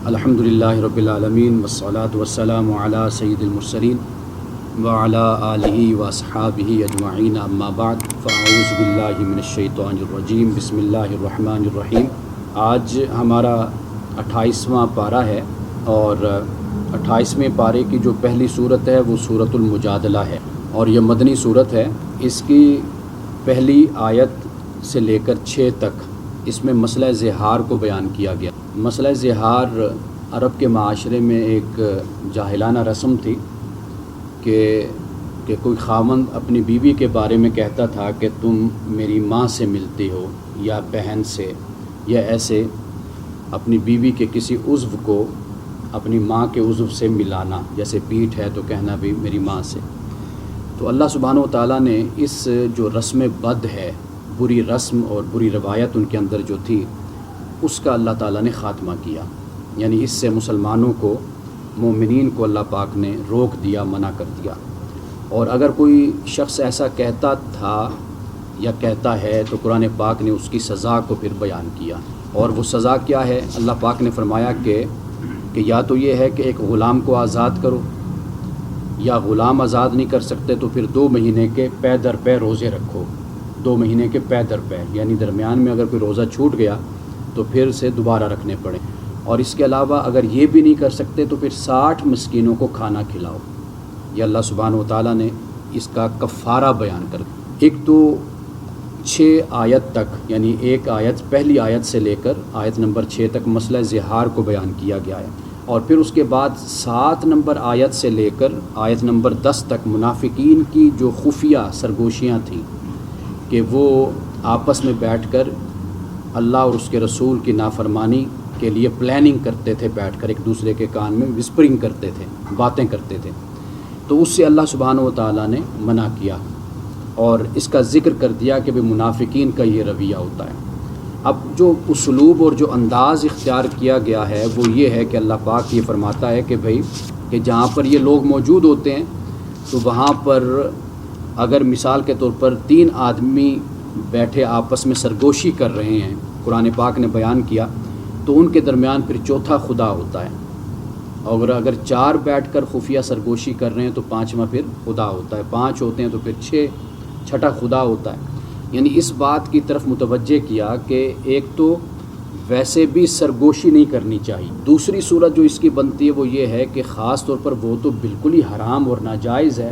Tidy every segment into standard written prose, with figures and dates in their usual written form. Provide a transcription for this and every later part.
الحمدللہ رب العالمین والصلاة والسلام علی سید المرسلین وعلی آلہ واصحابہ اجمعین، اما بعد فاعوذ باللہ من الشیطان الرجیم، بسم اللہ الرحمن الرحیم۔ آج ہمارا 28واں پارہ ہے اور 28ویں پارے کی جو پہلی صورت ہے وہ سورۃ المجادلہ ہے اور یہ مدنی صورت ہے۔ اس کی پہلی آیت سے لے کر 6 تک اس میں مسئلہ زہار کو بیان کیا گیا۔ مسئلہ زہار عرب کے معاشرے میں ایک جاہلانہ رسم تھی کہ کوئی خاوند اپنی بیوی کے بارے میں کہتا تھا کہ تم میری ماں سے ملتی ہو یا بہن سے، یا ایسے اپنی بیوی کے کسی عضو کو اپنی ماں کے عضو سے ملانا، جیسے پیٹھ ہے تو کہنا بھی میری ماں سے۔ تو اللہ سبحانہ و تعالیٰ نے اس جو رسم بد ہے، بری رسم اور بری روایت ان کے اندر جو تھی، اس کا اللہ تعالیٰ نے خاتمہ کیا، یعنی اس سے مسلمانوں کو، مومنین کو اللہ پاک نے روک دیا، منع کر دیا۔ اور اگر کوئی شخص ایسا کہتا تھا یا کہتا ہے تو قرآن پاک نے اس کی سزا کو پھر بیان کیا، اور وہ سزا کیا ہے؟ اللہ پاک نے فرمایا کہ یا تو یہ ہے کہ ایک غلام کو آزاد کرو، یا غلام آزاد نہیں کر سکتے تو پھر 2 مہینے کے پے در پے روزے رکھو، 2 مہینے کے پے در پے، یعنی درمیان میں اگر کوئی روزہ چھوٹ گیا تو پھر سے دوبارہ رکھنے پڑیں۔ اور اس کے علاوہ اگر یہ بھی نہیں کر سکتے تو پھر 60 مسکینوں کو کھانا کھلاؤ۔ یہ اللہ سبحانہ و تعالیٰ نے اس کا کفارہ بیان کر دیا۔ ایک تو 6 آیت تک، یعنی ایک آیت، پہلی آیت سے لے کر آیت نمبر 6 تک مسئلہ زہار کو بیان کیا گیا ہے، اور پھر اس کے بعد 7 نمبر آیت سے لے کر آیت نمبر 10 تک منافقین کی جو خفیہ سرگوشیاں تھیں کہ وہ آپس میں بیٹھ کر اللہ اور اس کے رسول کی نافرمانی کے لیے پلاننگ کرتے تھے، بیٹھ کر ایک دوسرے کے کان میں وسپرنگ کرتے تھے، باتیں کرتے تھے، تو اس سے اللہ سبحانہ و تعالیٰ نے منع کیا اور اس کا ذکر کر دیا کہ منافقین کا یہ رویہ ہوتا ہے۔ اب جو اسلوب اور جو انداز اختیار کیا گیا ہے وہ یہ ہے کہ اللہ پاک یہ فرماتا ہے کہ بھئی کہ جہاں پر یہ لوگ موجود ہوتے ہیں تو وہاں پر اگر مثال کے طور پر 3 آدمی بیٹھے آپس میں سرگوشی کر رہے ہیں، قرآن پاک نے بیان کیا، تو ان کے درمیان پھر چوتھا خدا ہوتا ہے، اور اگر 4 بیٹھ کر خفیہ سرگوشی کر رہے ہیں تو 5واں پھر خدا ہوتا ہے، 5 ہوتے ہیں تو پھر 6، چھٹا خدا ہوتا ہے۔ یعنی اس بات کی طرف متوجہ کیا کہ ایک تو ویسے بھی سرگوشی نہیں کرنی چاہیے، دوسری صورت جو اس کی بنتی ہے وہ یہ ہے کہ خاص طور پر وہ تو بالکل ہی حرام اور ناجائز ہے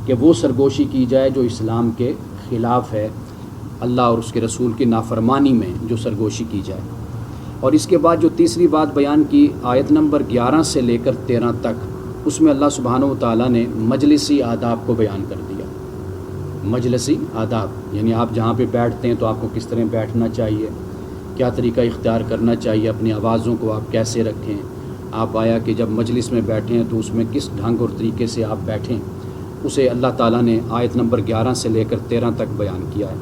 کہ وہ سرگوشی کی جائے جو اسلام کے خلاف ہے، اللہ اور اس کے رسول کی نافرمانی میں جو سرگوشی کی جائے۔ اور اس کے بعد جو تیسری بات بیان کی آیت نمبر 11 سے لے کر 13 تک، اس میں اللہ سبحانہ و تعالیٰ نے مجلسی آداب کو بیان کر دیا۔ مجلسی آداب یعنی آپ جہاں پہ بیٹھتے ہیں تو آپ کو کس طرح بیٹھنا چاہیے، کیا طریقہ اختیار کرنا چاہیے، اپنی آوازوں کو آپ کیسے رکھیں، آپ آیا کہ جب مجلس میں بیٹھیں تو اس میں کس ڈھنگ اور طریقے سے آپ بیٹھیں، اسے اللہ تعالیٰ نے آیت نمبر 11 سے لے کر 13 تک بیان کیا ہے۔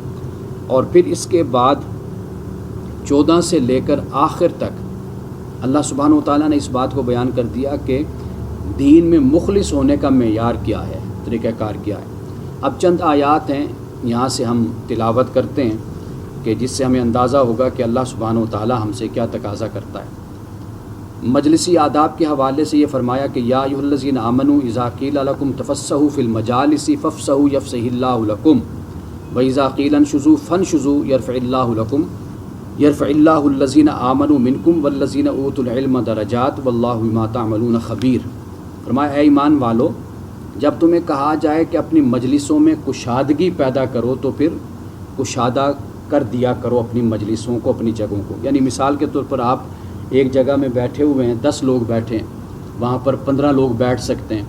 اور پھر اس کے بعد 14 سے لے کر آخر تک اللہ سبحانہ و تعالیٰ نے اس بات کو بیان کر دیا کہ دین میں مخلص ہونے کا معیار کیا ہے، طریقہ کار کیا ہے۔ اب چند آیات ہیں یہاں سے ہم تلاوت کرتے ہیں کہ جس سے ہمیں اندازہ ہوگا کہ اللہ سبحانہ و تعالیٰ ہم سے کیا تقاضا کرتا ہے۔ مجلسی آداب کے حوالے سے یہ فرمایا کہ یا ایھا الذین آمنوا اذا قیل لکم تفسحوا فی المجالس فافسحوا یفسح اللہ لکم وَإِذَا قِيلَ انشُزُوا فَانشُزُوا يَرْفَعِ اللَّهُ الَّذِينَ آمَنُوا مِنكُمْ وَالَّذِينَ أُوتُوا الْعِلْمَ دَرَجَاتٍ وَاللَّهُ بِمَا تَعْمَلُونَ خَبِيرٌ۔ فرمایا اے ایمان والو، جب تمہیں کہا جائے کہ اپنی مجلسوں میں کشادگی پیدا کرو تو پھر کشادہ کر دیا کرو اپنی مجلسوں کو، اپنی جگہوں کو۔ یعنی مثال کے طور پر آپ ایک جگہ میں بیٹھے ہوئے ہیں، 10 لوگ بیٹھے ہیں، وہاں پر 15 لوگ بیٹھ سکتے ہیں۔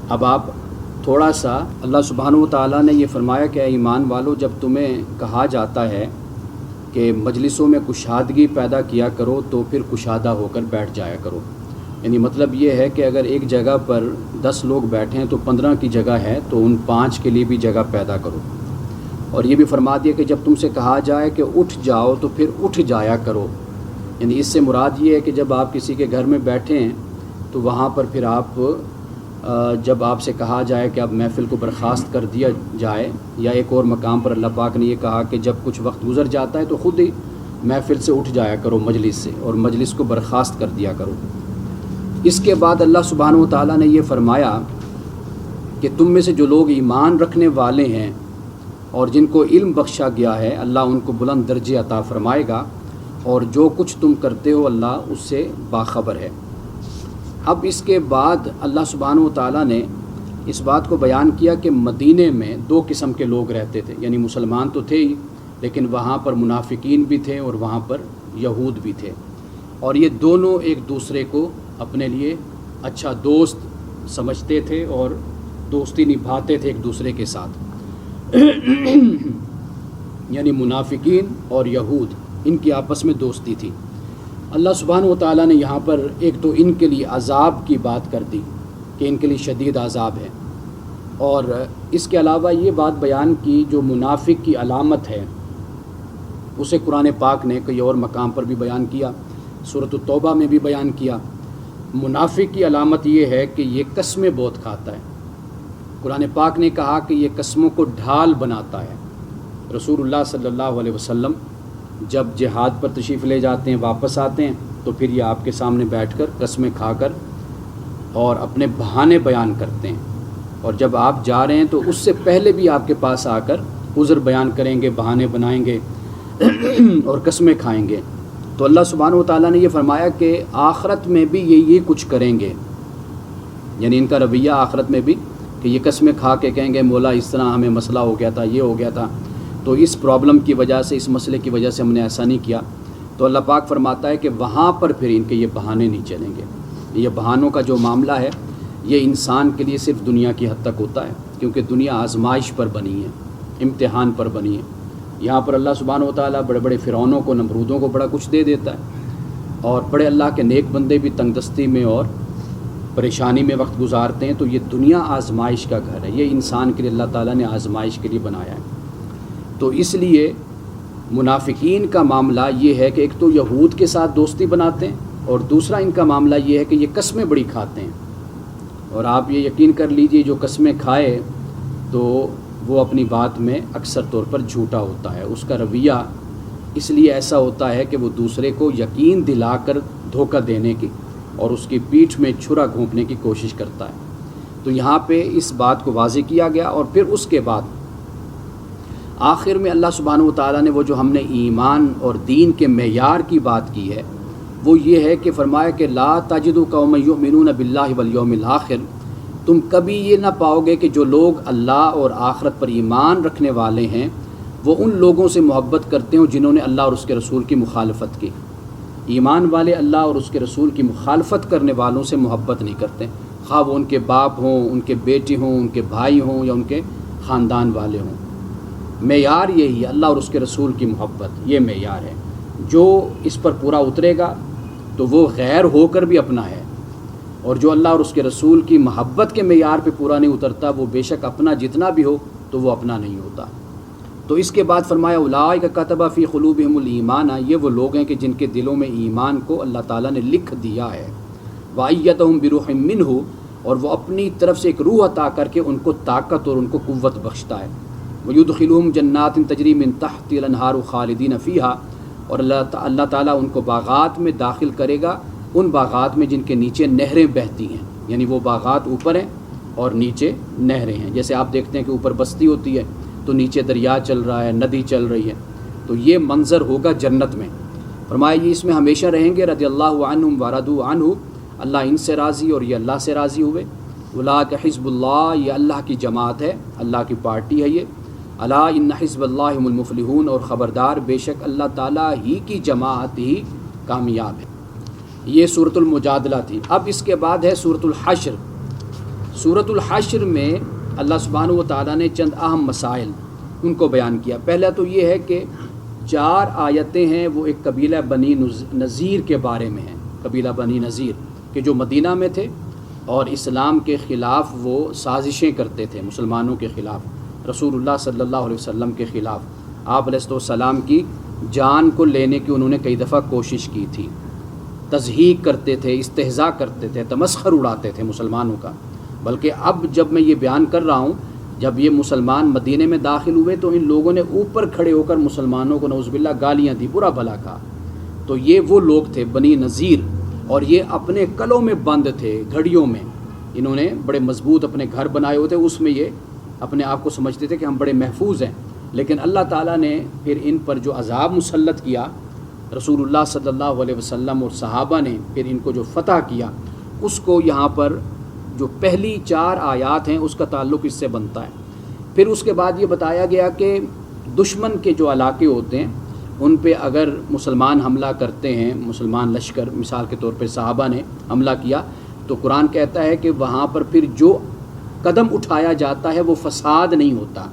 اب آپ تھوڑا سا، اللہ سبحانہ و تعالیٰ نے یہ فرمایا کہ اے ایمان والو، جب تمہیں کہا جاتا ہے کہ مجلسوں میں کشادگی پیدا کیا کرو تو پھر کشادہ ہو کر بیٹھ جایا کرو۔ یعنی مطلب یہ ہے کہ اگر ایک جگہ پر 10 لوگ بیٹھے ہیں تو 15 کی جگہ ہے تو ان 5 کے لیے بھی جگہ پیدا کرو۔ اور یہ بھی فرما دیا کہ جب تم سے کہا جائے کہ اٹھ جاؤ تو پھر اٹھ جایا کرو۔ یعنی اس سے مراد یہ ہے کہ جب آپ کسی کے گھر میں بیٹھے ہیں تو وہاں پر پھر آپ جب آپ سے کہا جائے کہ اب محفل کو برخاست کر دیا جائے، یا ایک اور مقام پر اللہ پاک نے یہ کہا کہ جب کچھ وقت گزر جاتا ہے تو خود ہی محفل سے اٹھ جایا کرو مجلس سے، اور مجلس کو برخاست کر دیا کرو۔ اس کے بعد اللہ سبحانہ و تعالیٰ نے یہ فرمایا کہ تم میں سے جو لوگ ایمان رکھنے والے ہیں اور جن کو علم بخشا گیا ہے، اللہ ان کو بلند درجے عطا فرمائے گا، اور جو کچھ تم کرتے ہو اللہ اس سے باخبر ہے۔ اب اس کے بعد اللہ سبحانہ و تعالیٰ نے اس بات کو بیان کیا کہ مدینے میں دو قسم کے لوگ رہتے تھے، یعنی مسلمان تو تھے ہی، لیکن وہاں پر منافقین بھی تھے اور وہاں پر یہود بھی تھے، اور یہ دونوں ایک دوسرے کو اپنے لیے اچھا دوست سمجھتے تھے اور دوستی نبھاتے تھے ایک دوسرے کے ساتھ یعنی منافقین اور یہود، ان کی آپس میں دوستی تھی۔ اللہ سبحانہ و تعالیٰ نے یہاں پر ایک تو ان کے لیے عذاب کی بات کر دی کہ ان کے لیے شدید عذاب ہے، اور اس کے علاوہ یہ بات بیان کی جو منافق کی علامت ہے اسے قرآن پاک نے کئی اور مقام پر بھی بیان کیا، سورۃ التوبہ میں بھی بیان کیا۔ منافق کی علامت یہ ہے کہ یہ قسمیں بہت کھاتا ہے۔ قرآن پاک نے کہا کہ یہ قسموں کو ڈھال بناتا ہے۔ رسول اللہ صلی اللہ علیہ وسلم جب جہاد پر تشریف لے جاتے ہیں، واپس آتے ہیں، تو پھر یہ آپ کے سامنے بیٹھ کر قسمیں کھا کر اور اپنے بہانے بیان کرتے ہیں، اور جب آپ جا رہے ہیں تو اس سے پہلے بھی آپ کے پاس آ کر عذر بیان کریں گے، بہانے بنائیں گے اور قسمیں کھائیں گے۔ تو اللہ سبحانہ و تعالیٰ نے یہ فرمایا کہ آخرت میں بھی یہ کچھ کریں گے، یعنی ان کا رویہ آخرت میں بھی کہ یہ قسمیں کھا کے کہیں گے مولا اس طرح ہمیں مسئلہ ہو گیا تھا، یہ ہو گیا تھا، تو اس پرابلم کی وجہ سے، اس مسئلے کی وجہ سے ہم نے ایسا نہیں کیا۔ تو اللہ پاک فرماتا ہے کہ وہاں پر پھر ان کے یہ بہانے نہیں چلیں گے۔ یہ بہانوں کا جو معاملہ ہے یہ انسان کے لیے صرف دنیا کی حد تک ہوتا ہے، کیونکہ دنیا آزمائش پر بنی ہے، امتحان پر بنی ہے۔ یہاں پر اللہ سبحانہ و تعالیٰ بڑے بڑے فرعونوں کو، نمرودوں کو بڑا کچھ دے دیتا ہے، اور بڑے اللہ کے نیک بندے بھی تنگ دستی میں اور پریشانی میں وقت گزارتے ہیں۔ تو یہ دنیا آزمائش کا گھر ہے، یہ انسان کے لیے اللہ تعالیٰ نے آزمائش کے لیے بنایا ہے۔ تو اس لیے منافقین کا معاملہ یہ ہے کہ ایک تو یہود کے ساتھ دوستی بناتے ہیں، اور دوسرا ان کا معاملہ یہ ہے کہ یہ قسمیں بڑی کھاتے ہیں، اور آپ یہ یقین کر لیجئے جو قسمیں کھائے تو وہ اپنی بات میں اکثر طور پر جھوٹا ہوتا ہے، اس کا رویہ اس لیے ایسا ہوتا ہے کہ وہ دوسرے کو یقین دلا کر دھوکہ دینے کی اور اس کی پیٹھ میں چھرا گھونپنے کی کوشش کرتا ہے۔ تو یہاں پہ اس بات کو واضح کیا گیا، اور پھر اس کے بعد آخر میں اللہ سبحانہ و تعالیٰ نے وہ جو ہم نے ایمان اور دین کے معیار کی بات کی ہے وہ یہ ہے کہ فرمایا کہ لا تجد قوما یؤمنون باللہ والیوم الآخر، تم کبھی یہ نہ پاؤ گے کہ جو لوگ اللہ اور آخرت پر ایمان رکھنے والے ہیں وہ ان لوگوں سے محبت کرتے ہوں جنہوں نے اللہ اور اس کے رسول کی مخالفت کی۔ ایمان والے اللہ اور اس کے رسول کی مخالفت کرنے والوں سے محبت نہیں کرتے، خواہ وہ ان کے باپ ہوں، ان کے بیٹے ہوں، ان کے بھائی ہوں، یا ان کے خاندان والے ہوں۔ معیار یہی ہے، اللہ اور اس کے رسول کی محبت، یہ معیار ہے۔ جو اس پر پورا اترے گا تو وہ غیر ہو کر بھی اپنا ہے، اور جو اللہ اور اس کے رسول کی محبت کے معیار پہ پورا نہیں اترتا وہ بے شک اپنا جتنا بھی ہو تو وہ اپنا نہیں ہوتا۔ تو اس کے بعد فرمایا اولئک کتب فی قلوبہم الایمان، یہ وہ لوگ ہیں کہ جن کے دلوں میں ایمان کو اللہ تعالیٰ نے لکھ دیا ہے، وأیدہم بروح منہ، اور وہ اپنی طرف سے ایک روح عطا کر کے ان کو طاقت اور ان کو قوت بخشتا ہے، ویدخلہم جنات تجری من تحت الانہار خالدین فیہا، اور اللہ تعالیٰ ان کو باغات میں داخل کرے گا، ان باغات میں جن کے نیچے نہریں بہتی ہیں، یعنی وہ باغات اوپر ہیں اور نیچے نہریں ہیں۔ جیسے آپ دیکھتے ہیں کہ اوپر بستی ہوتی ہے تو نیچے دریا چل رہا ہے، ندی چل رہی ہے، تو یہ منظر ہوگا جنت میں۔ فرمایا یہ اس میں ہمیشہ رہیں گے، رضی اللہ عنہم ورضوا عنہ، اللہ ان سے راضی اور یہ اللہ سے راضی ہوئے۔ اولئک حزب اللہ، یہ اللہ کی جماعت ہے، اللہ کی پارٹی ہے یہ۔ الا ان حزب اللہ هم المفلحون، اور خبردار بے شک اللہ تعالیٰ ہی کی جماعت ہی کامیاب ہے۔ یہ سورۃ المجادلہ تھی۔ اب اس کے بعد ہے سورۃ الحشر۔ سورۃ الحشر میں اللہ سبحانہ و تعالیٰ نے چند اہم مسائل ان کو بیان کیا۔ پہلا تو یہ ہے کہ 4 آیتیں ہیں وہ ایک قبیلہ بنی نذیر کے بارے میں ہیں، قبیلہ بنی نذیر کہ جو مدینہ میں تھے اور اسلام کے خلاف وہ سازشیں کرتے تھے، مسلمانوں کے خلاف، رسول اللہ صلی اللہ علیہ وسلم کے خلاف۔ آپ علیہ السلام کی جان کو لینے کی انہوں نے کئی دفعہ کوشش کی تھی، تضحیک کرتے تھے، استہزاء کرتے تھے، تمسخر اڑاتے تھے مسلمانوں کا۔ بلکہ اب جب میں یہ بیان کر رہا ہوں جب یہ مسلمان مدینے میں داخل ہوئے تو ان لوگوں نے اوپر کھڑے ہو کر مسلمانوں کو نعوذ باللہ گالیاں دی، برا بھلا کہا۔ تو یہ وہ لوگ تھے بنی نذیر، اور یہ اپنے قلعوں میں بند تھے، گھڑیوں میں، انہوں نے بڑے مضبوط اپنے گھر بنائے ہوئے تھے، اس میں یہ اپنے آپ کو سمجھتے تھے کہ ہم بڑے محفوظ ہیں۔ لیکن اللہ تعالیٰ نے پھر ان پر جو عذاب مسلط کیا، رسول اللہ صلی اللہ علیہ وسلم اور صحابہ نے پھر ان کو جو فتح کیا، اس کو یہاں پر جو پہلی 4 آیات ہیں اس کا تعلق اس سے بنتا ہے۔ پھر اس کے بعد یہ بتایا گیا کہ دشمن کے جو علاقے ہوتے ہیں ان پہ اگر مسلمان حملہ کرتے ہیں، مسلمان لشکر، مثال کے طور پہ صحابہ نے حملہ کیا، تو قرآن کہتا ہے کہ وہاں پر پھر جو قدم اٹھایا جاتا ہے وہ فساد نہیں ہوتا۔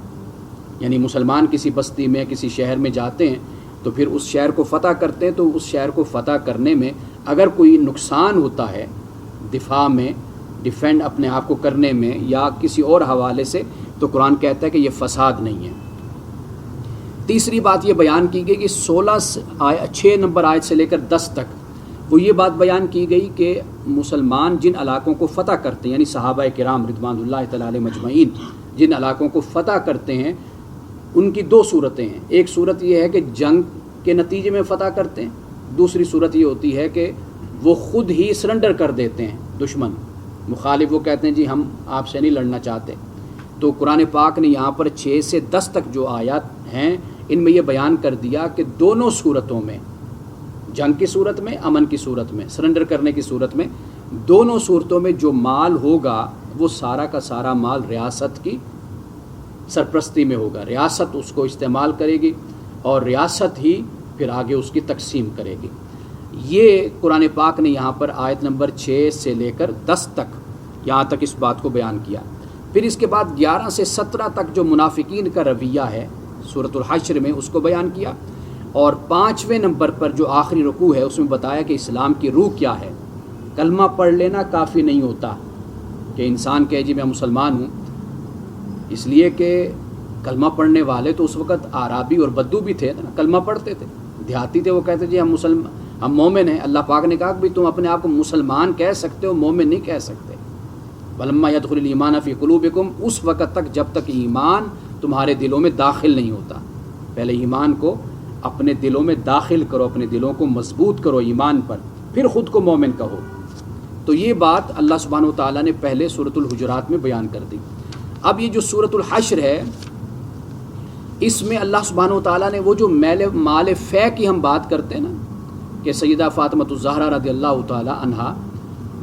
یعنی مسلمان کسی بستی میں، کسی شہر میں جاتے ہیں تو پھر اس شہر کو فتح کرتے ہیں، تو اس شہر کو فتح کرنے میں اگر کوئی نقصان ہوتا ہے دفاع میں، ڈیفینڈ اپنے آپ کو کرنے میں یا کسی اور حوالے سے، تو قرآن کہتا ہے کہ یہ فساد نہیں ہے۔ تیسری بات یہ بیان کی گئی کہ 6 نمبر آیت سے لے کر 10 تک وہ یہ بات بیان کی گئی کہ مسلمان جن علاقوں کو فتح کرتے ہیں، یعنی صحابہ کرام رضوان اللہ تعالی علیہ مجمعین جن علاقوں کو فتح کرتے ہیں، ان کی 2 صورتیں ہیں۔ ایک صورت یہ ہے کہ جنگ کے نتیجے میں فتح کرتے ہیں، دوسری صورت یہ ہوتی ہے کہ وہ خود ہی سرنڈر کر دیتے ہیں، دشمن مخالف وہ کہتے ہیں جی ہم آپ سے نہیں لڑنا چاہتے۔ تو قرآن پاک نے یہاں پر 6 سے 10 تک جو آیات ہیں ان میں یہ بیان کر دیا کہ دونوں صورتوں میں، جنگ کی صورت میں، امن کی صورت میں، سرنڈر کرنے کی صورت میں، دونوں صورتوں میں جو مال ہوگا وہ سارا کا سارا مال ریاست کی سرپرستی میں ہوگا، ریاست اس کو استعمال کرے گی اور ریاست ہی پھر آگے اس کی تقسیم کرے گی۔ یہ قرآن پاک نے یہاں پر آیت نمبر 6 سے لے کر 10 تک یہاں تک اس بات کو بیان کیا۔ پھر اس کے بعد 11 سے 17 تک جو منافقین کا رویہ ہے سورۃ الحشر میں اس کو بیان کیا، اور 5ویں نمبر پر جو آخری رکوع ہے اس میں بتایا کہ اسلام کی روح کیا ہے۔ کلمہ پڑھ لینا کافی نہیں ہوتا کہ انسان کہے جی میں مسلمان ہوں، اس لیے کہ کلمہ پڑھنے والے تو اس وقت اعرابی اور بدو بھی تھے نا، کلمہ پڑھتے تھے، دیہاتی تھے، وہ کہتے جی ہم مومن ہیں۔ اللہ پاک نے کہا کہ تم اپنے آپ کو مسلمان کہہ سکتے ہو، مومن نہیں کہہ سکتے۔ وَلَمَّا يَدْخُلِ الْإِيمَانَ فِي قُلُوبِكُمْ، اس وقت تک جب تک ایمان تمہارے دلوں میں داخل نہیں ہوتا۔ پہلے ایمان کو اپنے دلوں میں داخل کرو، اپنے دلوں کو مضبوط کرو ایمان پر، پھر خود کو مومن کہو۔ تو یہ بات اللہ سبحانہ وتعالیٰ نے پہلے سورۃ الحجرات میں بیان کر دی۔ اب یہ جو سورۃ الحشر ہے اس میں اللہ سبحانہ وتعالیٰ نے وہ جو مال فے کی ہم بات کرتے ہیں نا کہ سیدہ فاطمہ الزہرا رضی اللہ تعالی عنہا،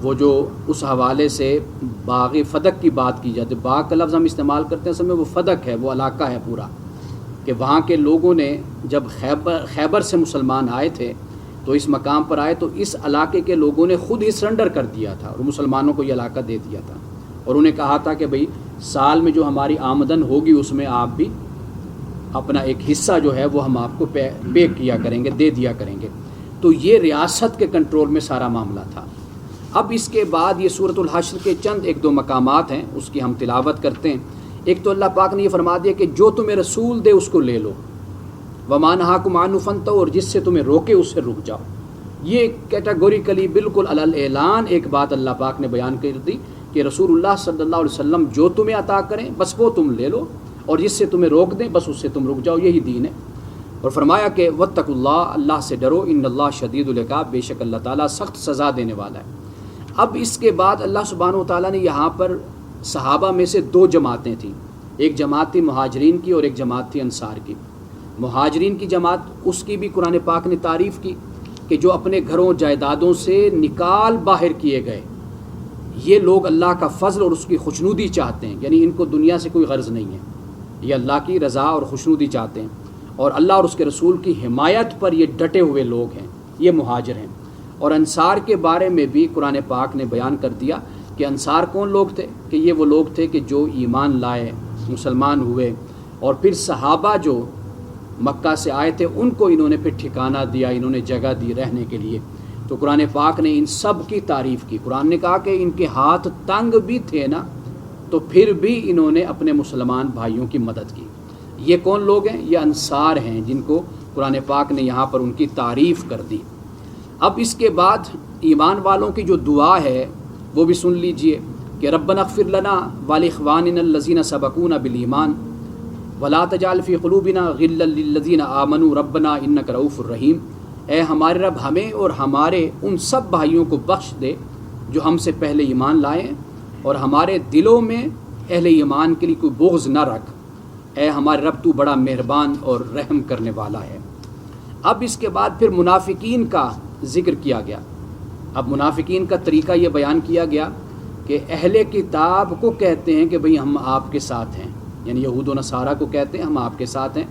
وہ جو اس حوالے سے باغ فدق کی بات کی جاتی ہے، باغ کا لفظ ہم استعمال کرتے ہیں، اصل میں وہ فدق ہے، وہ علاقہ ہے پورا، کہ وہاں کے لوگوں نے جب خیبر سے مسلمان آئے تھے تو اس مقام پر آئے تو اس علاقے کے لوگوں نے خود ہی سرنڈر کر دیا تھا اور مسلمانوں کو یہ علاقہ دے دیا تھا، اور انہیں کہا تھا کہ بھئی سال میں جو ہماری آمدن ہوگی اس میں آپ بھی اپنا ایک حصہ جو ہے وہ ہم آپ کو پے کیا کریں گے، دے دیا کریں گے۔ تو یہ ریاست کے کنٹرول میں سارا معاملہ تھا۔ اب اس کے بعد یہ سورۃ الحشر کے چند 1-2 مقامات ہیں، اس کی ہم تلاوت کرتے ہیں۔ ایک تو اللہ پاک نے یہ فرما دیا کہ جو تمہیں رسول دے اس کو لے لو، وَمَا نَهَاكُمْ عَنْهُ فَانْتَهُوا، اور جس سے تمہیں روکے اس سے رک جاؤ۔ یہ کیٹاگوریکلی بالکل علی الاعلان ایک بات اللہ پاک نے بیان کر دی کہ رسول اللہ صلی اللہ علیہ وسلم جو تمہیں عطا کریں بس وہ تم لے لو، اور جس سے تمہیں روک دیں بس اس سے تم رک جاؤ، یہی دین ہے۔ اور فرمایا کہ واتقوا اللہ، اللہ سے ڈرو، ان اللہ شدید العقاب، بے شک اللہ تعالیٰ سخت سزا دینے والا ہے۔ اب اس کے بعد اللہ سبحانہ وتعالیٰ نے یہاں پر صحابہ میں سے 2 جماعتیں تھیں، ایک جماعت تھی مہاجرین کی اور ایک جماعت تھی انصار کی۔ مہاجرین کی جماعت اس کی بھی قرآن پاک نے تعریف کی کہ جو اپنے گھروں جائیدادوں سے نکال باہر کیے گئے، یہ لوگ اللہ کا فضل اور اس کی خوشنودی چاہتے ہیں، یعنی ان کو دنیا سے کوئی غرض نہیں ہے، یہ اللہ کی رضا اور خوشنودی چاہتے ہیں، اور اللہ اور اس کے رسول کی حمایت پر یہ ڈٹے ہوئے لوگ ہیں، یہ مہاجر ہیں۔ اور انصار کے بارے میں بھی قرآن پاک نے بیان کر دیا کہ انصار کون لوگ تھے، کہ یہ وہ لوگ تھے کہ جو ایمان لائے، مسلمان ہوئے، اور پھر صحابہ جو مکہ سے آئے تھے ان کو انہوں نے پھر ٹھکانہ دیا، انہوں نے جگہ دی رہنے کے لیے۔ تو قرآن پاک نے ان سب کی تعریف کی۔ قرآن نے کہا کہ ان کے ہاتھ تنگ بھی تھے نا، تو پھر بھی انہوں نے اپنے مسلمان بھائیوں کی مدد کی۔ یہ کون لوگ ہیں؟ یہ انصار ہیں جن کو قرآن پاک نے یہاں پر ان کی تعریف کر دی۔ اب اس کے بعد ایمان والوں کی جو دعا ہے وہ بھی سن لیجئے۔ کہ ربنا اغفر لنا ولاخواننا الذین سبقونا بالایمان ولا تجعل فی قلوبنا غلا للذین آمنوا ربنا انک رؤوف الرحیم، اے ہمارے رب ہمیں اور ہمارے ان سب بھائیوں کو بخش دے جو ہم سے پہلے ایمان لائے، اور ہمارے دلوں میں اہل ایمان کے لیے کوئی بغض نہ رکھ، اے ہمارے رب تو بڑا مہربان اور رحم کرنے والا ہے۔ اب اس کے بعد پھر منافقین کا ذکر کیا گیا۔ اب منافقین کا طریقہ یہ بیان کیا گیا کہ اہل کتاب کو کہتے ہیں کہ بھئی ہم آپ کے ساتھ ہیں، یعنی یہود و نصارہ کو کہتے ہیں ہم آپ کے ساتھ ہیں،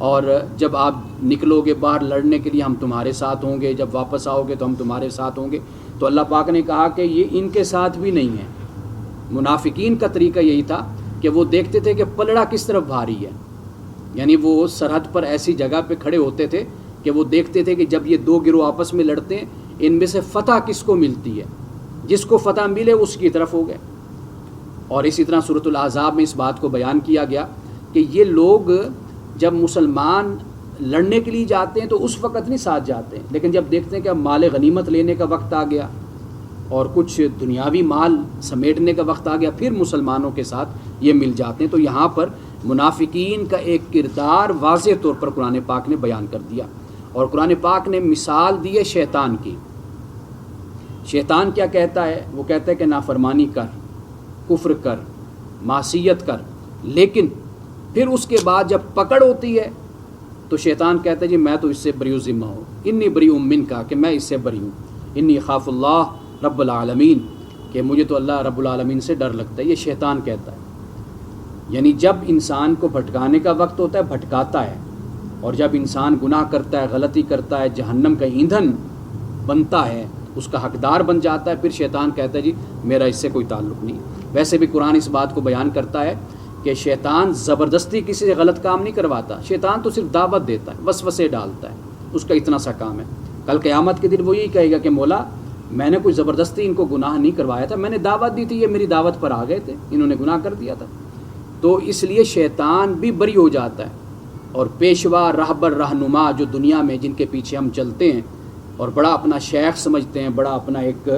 اور جب آپ نکلو گے باہر لڑنے کے لیے ہم تمہارے ساتھ ہوں گے، جب واپس آؤ گے تو ہم تمہارے ساتھ ہوں گے۔ تو اللہ پاک نے کہا کہ یہ ان کے ساتھ بھی نہیں ہے۔ منافقین کا طریقہ یہی تھا کہ وہ دیکھتے تھے کہ پلڑا کس طرف بھاری ہے، یعنی وہ سرحد پر ایسی جگہ پہ کھڑے ہوتے تھے کہ وہ دیکھتے تھے کہ جب یہ دو گروہ آپس میں لڑتے ہیں ان میں سے فتح کس کو ملتی ہے، جس کو فتح ملے اس کی طرف ہو گئے۔ اور اسی طرح سورۃ الاحزاب میں اس بات کو بیان کیا گیا کہ یہ لوگ جب مسلمان لڑنے کے لیے جاتے ہیں تو اس وقت نہیں ساتھ جاتے ہیں، لیکن جب دیکھتے ہیں کہ اب مال غنیمت لینے کا وقت آ گیا اور کچھ دنیاوی مال سمیٹنے کا وقت آ گیا، پھر مسلمانوں کے ساتھ یہ مل جاتے ہیں۔ تو یہاں پر منافقین کا ایک کردار واضح طور پر قرآن پاک نے بیان کر دیا، اور قرآن پاک نے مثال دی ہے شیطان کی۔ شیطان کیا کہتا ہے؟ وہ کہتا ہے کہ نافرمانی کر، کفر کر، معصیت کر، لیکن پھر اس کے بعد جب پکڑ ہوتی ہے تو شیطان کہتا ہے جی میں تو اس سے بری ذمہ ہوں، انی بری منک کا، کہ میں اس سے بری ہوں، انی خاف اللہ رب العالمین، کہ مجھے تو اللہ رب العالمین سے ڈر لگتا ہے۔ یہ شیطان کہتا ہے، یعنی جب انسان کو بھٹکانے کا وقت ہوتا ہے بھٹکاتا ہے، اور جب انسان گناہ کرتا ہے، غلطی کرتا ہے، جہنم کا ایندھن بنتا ہے، اس کا حقدار بن جاتا ہے، پھر شیطان کہتا ہے جی میرا اس سے کوئی تعلق نہیں۔ ویسے بھی قرآن اس بات کو بیان کرتا ہے کہ شیطان زبردستی کسی سے غلط کام نہیں کرواتا، شیطان تو صرف دعوت دیتا ہے، وسوسے ڈالتا ہے، اس کا اتنا سا کام ہے۔ کل قیامت کے دن وہ یہی کہے گا کہ مولا میں نے کوئی زبردستی ان کو گناہ نہیں کروایا تھا، میں نے دعوت دی تھی، یہ میری دعوت پر آ گئے تھے، انہوں نے گناہ کر دیا تھا۔ تو اس لیے شیطان بھی بری ہو جاتا ہے، اور پیشوا، راہبر، رہنما جو دنیا میں جن کے پیچھے ہم چلتے ہیں اور بڑا اپنا شیخ سمجھتے ہیں، بڑا اپنا ایک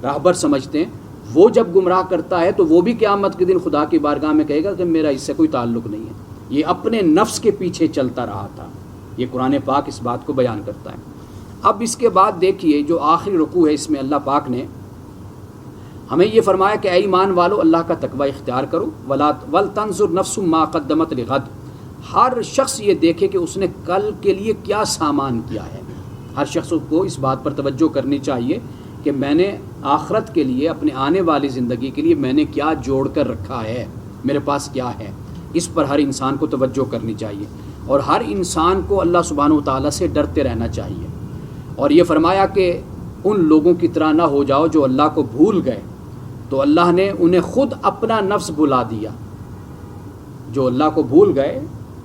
راہبر سمجھتے ہیں، وہ جب گمراہ کرتا ہے تو وہ بھی قیامت کے دن خدا کی بارگاہ میں کہے گا کہ میرا اس سے کوئی تعلق نہیں ہے، یہ اپنے نفس کے پیچھے چلتا رہا تھا۔ یہ قرآن پاک اس بات کو بیان کرتا ہے۔ اب اس کے بعد دیکھیے جو آخری رکوع ہے، اس میں اللہ پاک نے ہمیں یہ فرمایا کہ اے ایمان والو اللہ کا تقوی اختیار کرو، وَلْتَنْظُرْ نَفْسٌ مَا قَدَّمَتْ لِغَدٍ، ہر شخص یہ دیکھے کہ اس نے کل کے لیے کیا سامان کیا ہے۔ ہر شخص کو اس بات پر توجہ کرنی چاہیے کہ میں نے آخرت کے لیے، اپنے آنے والی زندگی کے لیے میں نے کیا جوڑ کر رکھا ہے، میرے پاس کیا ہے، اس پر ہر انسان کو توجہ کرنی چاہیے، اور ہر انسان کو اللہ سبحانہ و تعالیٰ سے ڈرتے رہنا چاہیے۔ اور یہ فرمایا کہ ان لوگوں کی طرح نہ ہو جاؤ جو اللہ کو بھول گئے، تو اللہ نے انہیں خود اپنا نفس بھلا دیا۔ جو اللہ کو بھول گئے،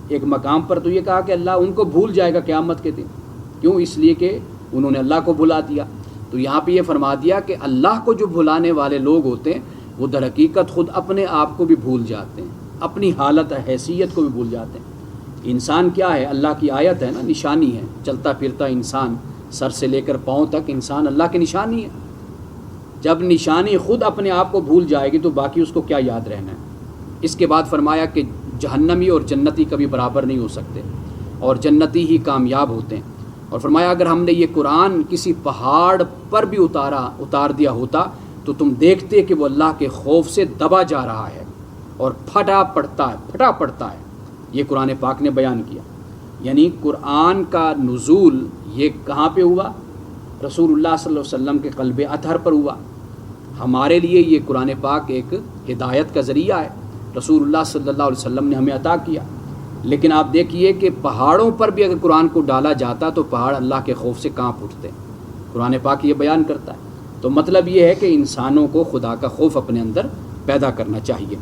ایک مقام پر تو یہ کہا کہ اللہ ان کو بھول جائے گا قیامت کے دن، کیوں؟ اس لیے کہ انہوں نے اللہ کو بھلا دیا۔ تو یہاں پہ یہ فرما دیا کہ اللہ کو جو بھلانے والے لوگ ہوتے ہیں وہ در حقیقت خود اپنے آپ کو بھی بھول جاتے ہیں، اپنی حالت حیثیت کو بھی بھول جاتے ہیں۔ انسان کیا ہے؟ اللہ کی آیت ہے نا، نشانی ہے، چلتا پھرتا انسان، سر سے لے کر پاؤں تک انسان اللہ کی نشانی ہے۔ جب نشانی خود اپنے آپ کو بھول جائے گی تو باقی اس کو کیا یاد رہنا ہے۔ اس کے بعد فرمایا کہ جہنمی اور جنتی کبھی برابر نہیں ہو سکتے، اور جنتی ہی کامیاب ہوتے ہیں۔ اور فرمایا اگر ہم نے یہ قرآن کسی پہاڑ پر بھی اتار دیا ہوتا تو تم دیکھتے کہ وہ اللہ کے خوف سے دبا جا رہا ہے اور پھٹا پڑتا ہے۔ یہ قرآن پاک نے بیان کیا، یعنی قرآن کا نزول یہ کہاں پہ ہوا؟ رسول اللہ صلی اللہ علیہ وسلم کے قلب اطہر پر ہوا۔ ہمارے لیے یہ قرآن پاک ایک ہدایت کا ذریعہ ہے، رسول اللہ صلی اللہ علیہ وسلم نے ہمیں عطا کیا۔ لیکن آپ دیکھیے کہ پہاڑوں پر بھی اگر قرآن کو ڈالا جاتا تو پہاڑ اللہ کے خوف سے کانپ اٹھتے، قرآن پاک یہ بیان کرتا ہے۔ تو مطلب یہ ہے کہ انسانوں کو خدا کا خوف اپنے اندر پیدا کرنا چاہیے۔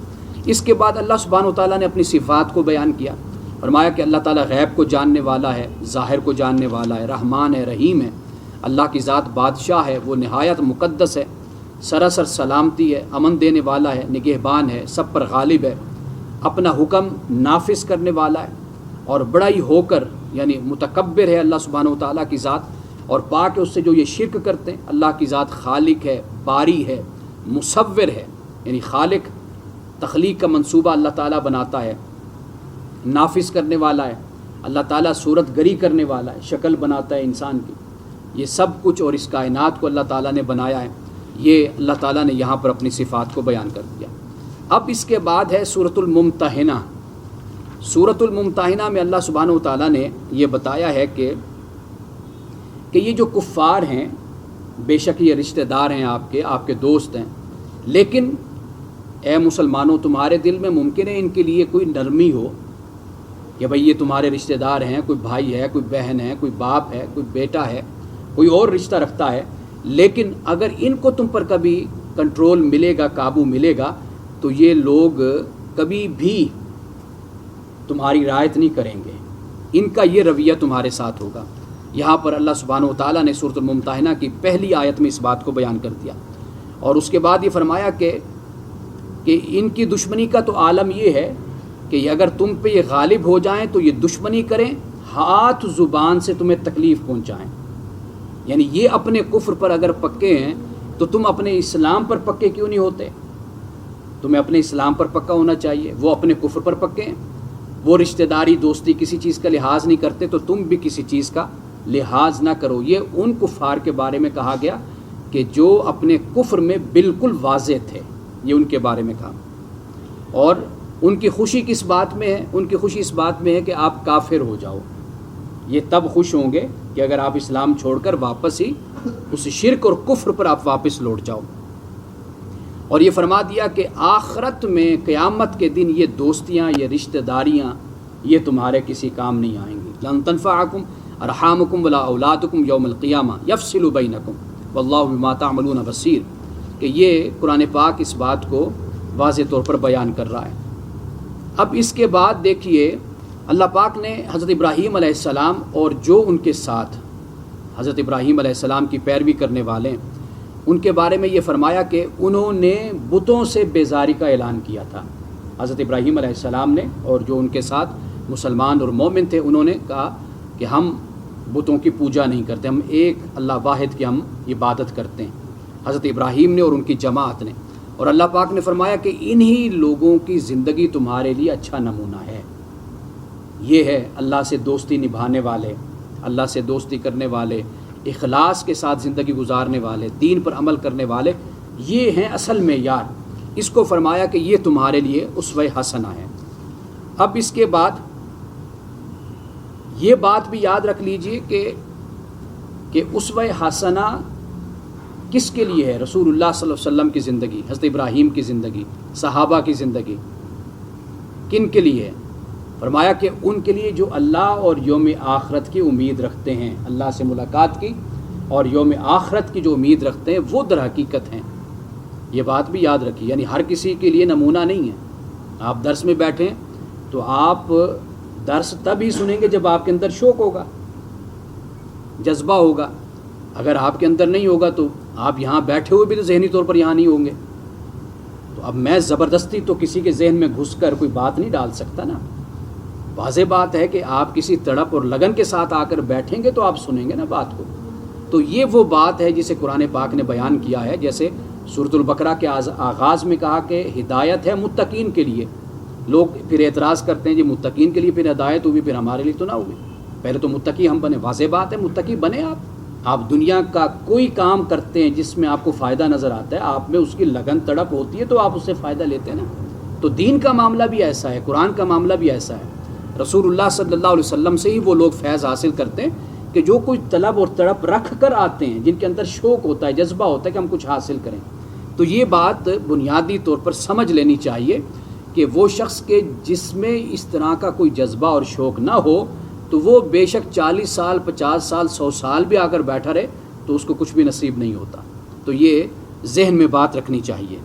اس کے بعد اللہ سبحانہ و تعالیٰ نے اپنی صفات کو بیان کیا، فرمایا کہ اللہ تعالیٰ غیب کو جاننے والا ہے، ظاہر کو جاننے والا ہے، رحمان ہے، رحیم ہے، اللہ کی ذات بادشاہ ہے، وہ نہایت مقدس ہے، سراسر سلامتی ہے، امن دینے والا ہے، نگہبان ہے، سب پر غالب ہے، اپنا حکم نافذ کرنے والا ہے، اور بڑا ہی ہو کر یعنی متکبر ہے اللہ سبحانہ و تعالیٰ کی ذات، اور پاک ہے اس سے جو یہ شرک کرتے ہیں۔ اللہ کی ذات خالق ہے، باری ہے، مصور ہے، یعنی خالق تخلیق کا منصوبہ اللہ تعالیٰ بناتا ہے، نافذ کرنے والا ہے، اللہ تعالیٰ صورت گری کرنے والا ہے، شکل بناتا ہے انسان کی، یہ سب کچھ اور اس کائنات کو اللہ تعالیٰ نے بنایا ہے، یہ اللہ تعالیٰ نے یہاں پر اپنی صفات کو بیان کر دیا۔ اب اس کے بعد ہے سورۃ الممتحنہ۔ سورۃ الممتحنہ میں اللہ سبحانہ و تعالیٰ نے یہ بتایا ہے کہ یہ جو کفار ہیں بے شک یہ رشتہ دار ہیں، آپ کے دوست ہیں، لیکن اے مسلمانوں تمہارے دل میں ممکن ہے ان کے لیے کوئی نرمی ہو کہ بھئی یہ تمہارے رشتہ دار ہیں، کوئی بھائی ہے، کوئی بہن ہے، کوئی باپ ہے، کوئی بیٹا ہے، کوئی اور رشتہ رکھتا ہے، لیکن اگر ان کو تم پر کبھی کنٹرول ملے گا، قابو ملے گا، تو یہ لوگ کبھی بھی تمہاری رعایت نہیں کریں گے، ان کا یہ رویہ تمہارے ساتھ ہوگا۔ یہاں پر اللہ سبحانہ و تعالیٰ نے سورۃ الممتحنہ کی پہلی آیت میں اس بات کو بیان کر دیا، اور اس کے بعد یہ فرمایا کہ ان کی دشمنی کا تو عالم یہ ہے کہ اگر تم پہ یہ غالب ہو جائیں تو یہ دشمنی کریں، ہاتھ زبان سے تمہیں تکلیف پہنچائیں۔ یعنی یہ اپنے کفر پر اگر پکے ہیں تو تم اپنے اسلام پر پکے کیوں نہیں ہوتے؟ تمہیں اپنے اسلام پر پکا ہونا چاہیے، وہ اپنے کفر پر پکے ہیں، وہ رشتہ داری دوستی کسی چیز کا لحاظ نہیں کرتے، تو تم بھی کسی چیز کا لحاظ نہ کرو۔ یہ ان کفار کے بارے میں کہا گیا کہ جو اپنے کفر میں بالکل واضح تھے، یہ ان کے بارے میں کہا۔ اور ان کی خوشی کس بات میں ہے؟ ان کی خوشی اس بات میں ہے کہ آپ کافر ہو جاؤ، یہ تب خوش ہوں گے کہ اگر آپ اسلام چھوڑ کر واپس ہی اس شرک اور کفر پر آپ واپس لوٹ جاؤ۔ اور یہ فرما دیا کہ آخرت میں قیامت کے دن یہ دوستیاں، یہ رشتہ داریاں، یہ تمہارے کسی کام نہیں آئیں گی۔ لن تنفعکم ارحامکم ولا اولادکم یوم القیامہ یفصل بینکم واللہ بما تعملون بصیر، کہ یہ قرآن پاک اس بات کو واضح طور پر بیان کر رہا ہے۔ اب اس کے بعد دیکھیے اللہ پاک نے حضرت ابراہیم علیہ السلام اور جو ان کے ساتھ حضرت ابراہیم علیہ السلام کی پیروی کرنے والے ہیں ان کے بارے میں یہ فرمایا کہ انہوں نے بتوں سے بیزاری کا اعلان کیا تھا۔ حضرت ابراہیم علیہ السلام نے اور جو ان کے ساتھ مسلمان اور مومن تھے انہوں نے کہا کہ ہم بتوں کی پوجا نہیں کرتے، ہم ایک اللہ واحد کی ہم عبادت کرتے ہیں، حضرت ابراہیم نے اور ان کی جماعت نے۔ اور اللہ پاک نے فرمایا کہ انہی لوگوں کی زندگی تمہارے لیے اچھا نمونہ ہے، یہ ہے اللہ سے دوستی نبھانے والے، اللہ سے دوستی کرنے والے، اخلاص کے ساتھ زندگی گزارنے والے، دین پر عمل کرنے والے، یہ ہیں اصل معیار۔ اس کو فرمایا کہ یہ تمہارے لیے اسوہ حسنہ ہے۔ اب اس کے بعد یہ بات بھی یاد رکھ لیجئے کہ اسوہ حسنہ کس کے لیے ہے؟ رسول اللہ صلی اللہ علیہ وسلم کی زندگی، حضرت ابراہیم کی زندگی، صحابہ کی زندگی کن کے لیے ہے؟ فرمایا کہ ان کے لیے جو اللہ اور یوم آخرت کی امید رکھتے ہیں، اللہ سے ملاقات کی اور یوم آخرت کی جو امید رکھتے ہیں وہ در حقیقت ہیں۔ یہ بات بھی یاد رکھیے، یعنی ہر کسی کے لیے نمونہ نہیں ہے۔ آپ درس میں بیٹھیں تو آپ درس تب ہی سنیں گے جب آپ کے اندر شوق ہوگا، جذبہ ہوگا۔ اگر آپ کے اندر نہیں ہوگا تو آپ یہاں بیٹھے ہوئے بھی تو ذہنی طور پر یہاں نہیں ہوں گے۔ تو اب میں زبردستی تو کسی کے ذہن میں گھس کر کوئی بات نہیں ڈال سکتا نا۔ واضح بات ہے کہ آپ کسی تڑپ اور لگن کے ساتھ آ کر بیٹھیں گے تو آپ سنیں گے نا بات کو۔ تو یہ وہ بات ہے جسے قرآن پاک نے بیان کیا ہے، جیسے سورۃ البقرہ کے آغاز میں کہا کہ ہدایت ہے متقین کے لیے۔ لوگ پھر اعتراض کرتے ہیں جی متقین کے لیے پھر ہدایت ہوئی، پھر ہمارے لیے تو نہ ہوئی، پہلے تو متقی ہم بنے۔ واضح بات ہے متقی بنے آپ دنیا کا کوئی کام کرتے ہیں جس میں آپ کو فائدہ نظر آتا ہے، آپ میں اس کی لگن تڑپ ہوتی ہے تو آپ اس سے فائدہ لیتے ہیں نا۔ تو دین کا معاملہ بھی ایسا ہے، قرآن کا معاملہ بھی ایسا ہے۔ رسول اللہ صلی اللہ علیہ وسلم سے ہی وہ لوگ فیض حاصل کرتے ہیں کہ جو کچھ طلب اور تڑپ رکھ کر آتے ہیں، جن کے اندر شوق ہوتا ہے، جذبہ ہوتا ہے کہ ہم کچھ حاصل کریں۔ تو یہ بات بنیادی طور پر سمجھ لینی چاہیے کہ وہ شخص کے جس میں اس طرح کا کوئی جذبہ اور شوق نہ ہو تو وہ بے شک 40 سال 50 سال 100 سال بھی آ کر بیٹھا رہے تو اس کو کچھ بھی نصیب نہیں ہوتا۔ تو یہ ذہن میں بات رکھنی چاہیے۔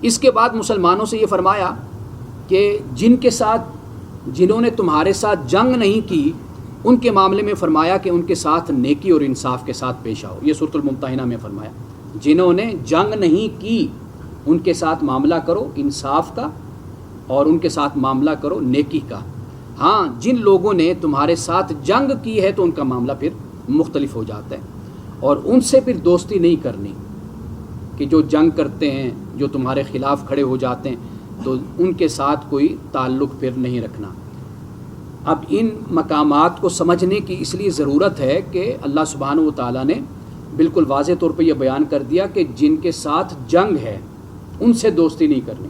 اس کے بعد مسلمانوں سے یہ فرمایا کہ جنہوں نے تمہارے ساتھ جنگ نہیں کی ان کے معاملے میں فرمایا کہ ان کے ساتھ نیکی اور انصاف کے ساتھ پیش آؤ۔ یہ سورۃ الممتحنہ میں فرمایا جنہوں نے جنگ نہیں کی ان کے ساتھ معاملہ کرو انصاف کا اور ان کے ساتھ معاملہ کرو نیکی کا۔ ہاں جن لوگوں نے تمہارے ساتھ جنگ کی ہے تو ان کا معاملہ پھر مختلف ہو جاتا ہے، اور ان سے پھر دوستی نہیں کرنی کہ جو جنگ کرتے ہیں، جو تمہارے خلاف کھڑے ہو جاتے ہیں، تو ان کے ساتھ کوئی تعلق پھر نہیں رکھنا۔ اب ان مقامات کو سمجھنے کی اس لیے ضرورت ہے کہ اللہ سبحانہ و تعالیٰ نے بالکل واضح طور پہ یہ بیان کر دیا کہ جن کے ساتھ جنگ ہے ان سے دوستی نہیں کرنی۔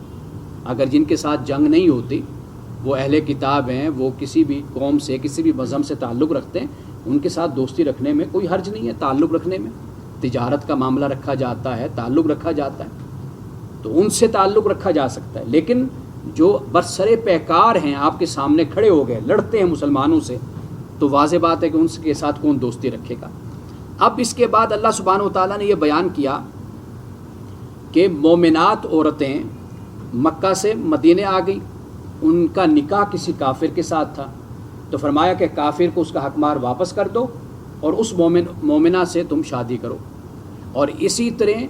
اگر جن کے ساتھ جنگ نہیں ہوتی، وہ اہل کتاب ہیں، وہ کسی بھی قوم سے، کسی بھی مذہب سے تعلق رکھتے ہیں، ان کے ساتھ دوستی رکھنے میں کوئی حرج نہیں ہے۔ تعلق رکھنے میں تجارت کا معاملہ رکھا جاتا ہے، تعلق رکھا جاتا ہے، تو ان سے تعلق رکھا جا سکتا ہے۔ لیکن جو برسرے پیکار ہیں، آپ کے سامنے کھڑے ہو گئے، لڑتے ہیں مسلمانوں سے، تو واضح بات ہے کہ ان کے ساتھ کون دوستی رکھے گا۔ اب اس کے بعد اللہ سبحانہ و تعالیٰ نے یہ بیان کیا کہ مومنات عورتیں مکہ سے مدینے آ گئی، ان کا نکاح کسی کافر کے ساتھ تھا، تو فرمایا کہ کافر کو اس کا حق مہر واپس کر دو اور اس مومنہ سے تم شادی کرو۔ اور اسی طرح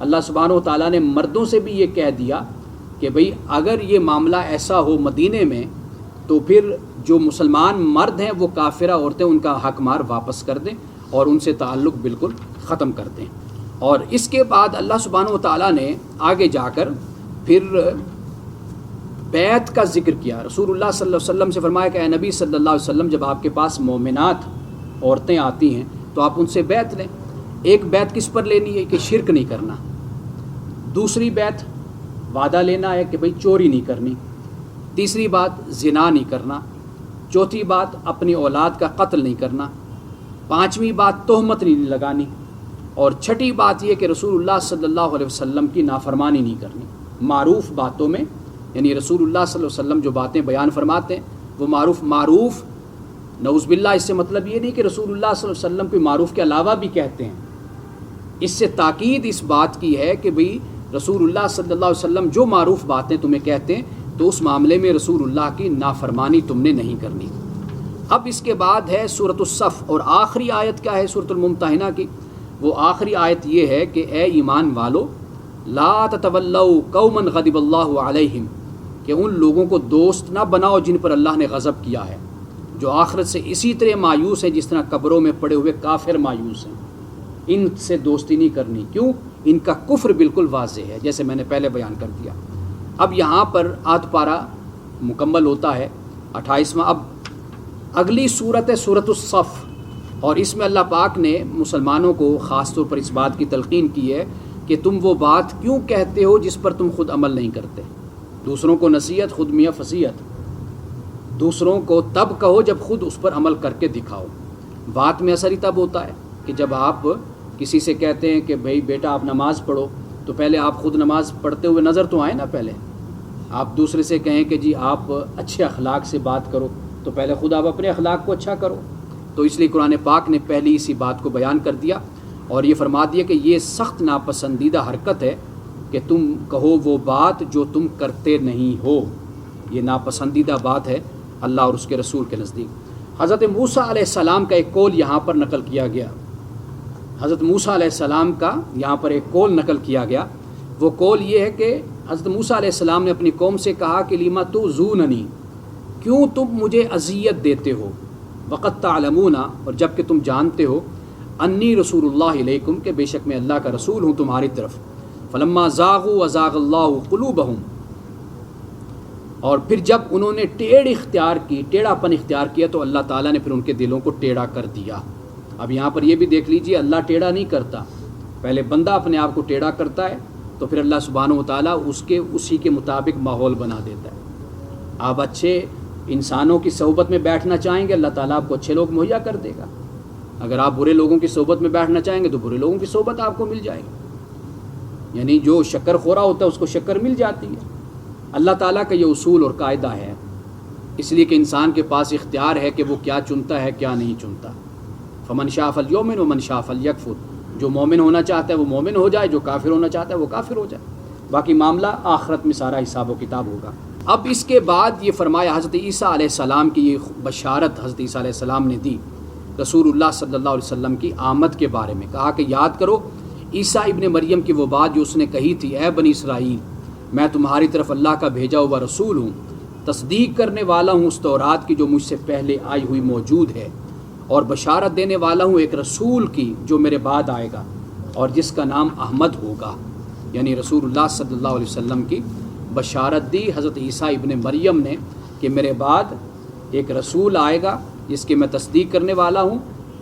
اللہ سبحانہ و تعالیٰ نے مردوں سے بھی یہ کہہ دیا کہ بھئی اگر یہ معاملہ ایسا ہو مدینے میں، تو پھر جو مسلمان مرد ہیں وہ کافرہ عورتیں ان کا حق مہر واپس کر دیں اور ان سے تعلق بالکل ختم کر دیں۔ اور اس کے بعد اللہ سبحانہ و تعالیٰ نے آگے جا کر پھر بیعت کا ذکر کیا۔ رسول اللہ صلی اللہ علیہ وسلم سے فرمایا کہ اے نبی صلی اللہ علیہ وسلم، جب آپ کے پاس مومنات عورتیں آتی ہیں تو آپ ان سے بیعت لیں۔ ایک بیعت کس پر لینی ہے کہ شرک نہیں کرنا، دوسری بیعت وعدہ لینا ہے کہ بھئی چوری نہیں کرنی، تیسری بات زنا نہیں کرنا، چوتھی بات اپنی اولاد کا قتل نہیں کرنا، پانچویں بات تہمت نہیں لگانی، اور چھٹی بات یہ کہ رسول اللہ صلی اللہ علیہ وسلم کی نافرمانی نہیں کرنی۔ معروف باتوں میں، یعنی رسول اللہ صلی اللہ علیہ وسلم جو باتیں بیان فرماتے ہیں وہ معروف نعوذ باللہ، اس سے مطلب یہ نہیں کہ رسول اللہ صلی اللہ علیہ وسلم کوئی معروف کے علاوہ بھی کہتے ہیں۔ اس سے تاکید اس بات کی ہے کہ بھئی رسول اللہ صلی اللہ علیہ وسلم جو معروف باتیں تمہیں کہتے ہیں تو اس معاملے میں رسول اللہ کی نافرمانی تم نے نہیں کرنی۔ اب اس کے بعد ہے سورۃ الصف، اور آخری آیت کیا ہے سورۃ الممتحنہ کی؟ وہ آخری آیت یہ ہے کہ اے ایمان والو، لا تتولوا قوما غضب اللہ علیہم، کہ ان لوگوں کو دوست نہ بناؤ جن پر اللہ نے غضب کیا ہے، جو آخرت سے اسی طرح مایوس ہیں جس طرح قبروں میں پڑے ہوئے کافر مایوس ہیں۔ ان سے دوستی نہیں کرنی، کیوں؟ ان کا کفر بالکل واضح ہے، جیسے میں نے پہلے بیان کر دیا۔ اب یہاں پر آدھ پارہ مکمل ہوتا ہے 28واں۔ اب اگلی صورت ہے سورۃ الصف، اور اس میں اللہ پاک نے مسلمانوں کو خاص طور پر اس بات کی تلقین کی ہے کہ تم وہ بات کیوں کہتے ہو جس پر تم خود عمل نہیں کرتے۔ دوسروں کو نصیحت، خود میاں فصیحت، دوسروں کو تب کہو جب خود اس پر عمل کر کے دکھاؤ۔ بات میں اثر ہی تب ہوتا ہے کہ جب آپ کسی سے کہتے ہیں کہ بھئی بیٹا آپ نماز پڑھو، تو پہلے آپ خود نماز پڑھتے ہوئے نظر تو آئے نا۔ پہلے آپ دوسرے سے کہیں کہ جی آپ اچھے اخلاق سے بات کرو، تو پہلے خود آپ اپنے اخلاق کو اچھا کرو۔ تو اس لیے قرآن پاک نے پہلی اسی بات کو بیان کر دیا اور یہ فرما دیا کہ یہ سخت ناپسندیدہ حرکت ہے کہ تم کہو وہ بات جو تم کرتے نہیں ہو۔ یہ ناپسندیدہ بات ہے اللہ اور اس کے رسول کے نزدیک۔ حضرت موسیٰ علیہ السلام کا ایک قول یہاں پر نقل کیا گیا۔ حضرت موسیٰ علیہ السلام کا یہاں پر ایک قول نقل کیا گیا۔ وہ قول یہ ہے کہ حضرت موسیٰ علیہ السلام نے اپنی قوم سے کہا کہ لِمَ تُؤْذُونَنِی، کیوں تم مجھے اذیت دیتے ہو، وَقَدْ تَعْلَمُونَ، اور جب کہ تم جانتے ہو، انی رسول اللہ علیکم، کہ بے شک میں اللہ کا رسول ہوں تمہاری طرف۔ فَلَمَّا زَاغُوا وَزَاغَ اللَّهُ قُلُوبَهُمْ، اور پھر جب انہوں نے ٹیڑھا پن اختیار کیا تو اللہ تعالیٰ نے پھر ان کے دلوں کو ٹیڑھا کر دیا۔ اب یہاں پر یہ بھی دیکھ لیجئے، اللہ ٹیڑھا نہیں کرتا، پہلے بندہ اپنے آپ کو ٹیڑھا کرتا ہے تو پھر اللہ سبحانہ و تعالیٰ اسی کے مطابق ماحول بنا دیتا ہے۔ آپ اچھے انسانوں کی صحبت میں بیٹھنا چاہیں گے، اللہ تعالیٰ آپ کو اچھے لوگ مہیا کر دے گا۔ اگر آپ برے لوگوں کی صحبت میں بیٹھنا چاہیں گے تو برے لوگوں کی صحبت آپ کو مل جائے گی، یعنی جو شکر خورا ہوتا ہے اس کو شکر مل جاتی ہے۔ اللہ تعالیٰ کا یہ اصول اور قاعدہ ہے، اس لیے کہ انسان کے پاس اختیار ہے کہ وہ کیا چنتا ہے کیا نہیں چنتا۔ فمن شاء فلیؤمن ومن شاء فلیکفر، جو مومن ہونا چاہتا ہے وہ مومن ہو جائے، جو کافر ہونا چاہتا ہے وہ کافر ہو جائے، باقی معاملہ آخرت میں سارا حساب و کتاب ہوگا۔ اب اس کے بعد یہ فرمایا حضرت عیسیٰ علیہ السلام کی یہ بشارت حضرت عیسیٰ علیہ السلام نے دی رسول اللہ صلی اللہ علیہ وسلم کی آمد کے بارے میں۔ کہا کہ یاد کرو عیسیٰ ابن مریم کی وہ بات جو اس نے کہی تھی، اے بنی اسرائیل، میں تمہاری طرف اللہ کا بھیجا ہوا رسول ہوں، تصدیق کرنے والا ہوں اس تورات کی جو مجھ سے پہلے آئی ہوئی موجود ہے، اور بشارت دینے والا ہوں ایک رسول کی جو میرے بعد آئے گا، اور جس کا نام احمد ہوگا، یعنی رسول اللہ صلی اللہ علیہ وسلم کی بشارت دی حضرت عیسیٰ ابن مریم نے کہ میرے بعد ایک رسول آئے گا جس کی میں تصدیق کرنے والا ہوں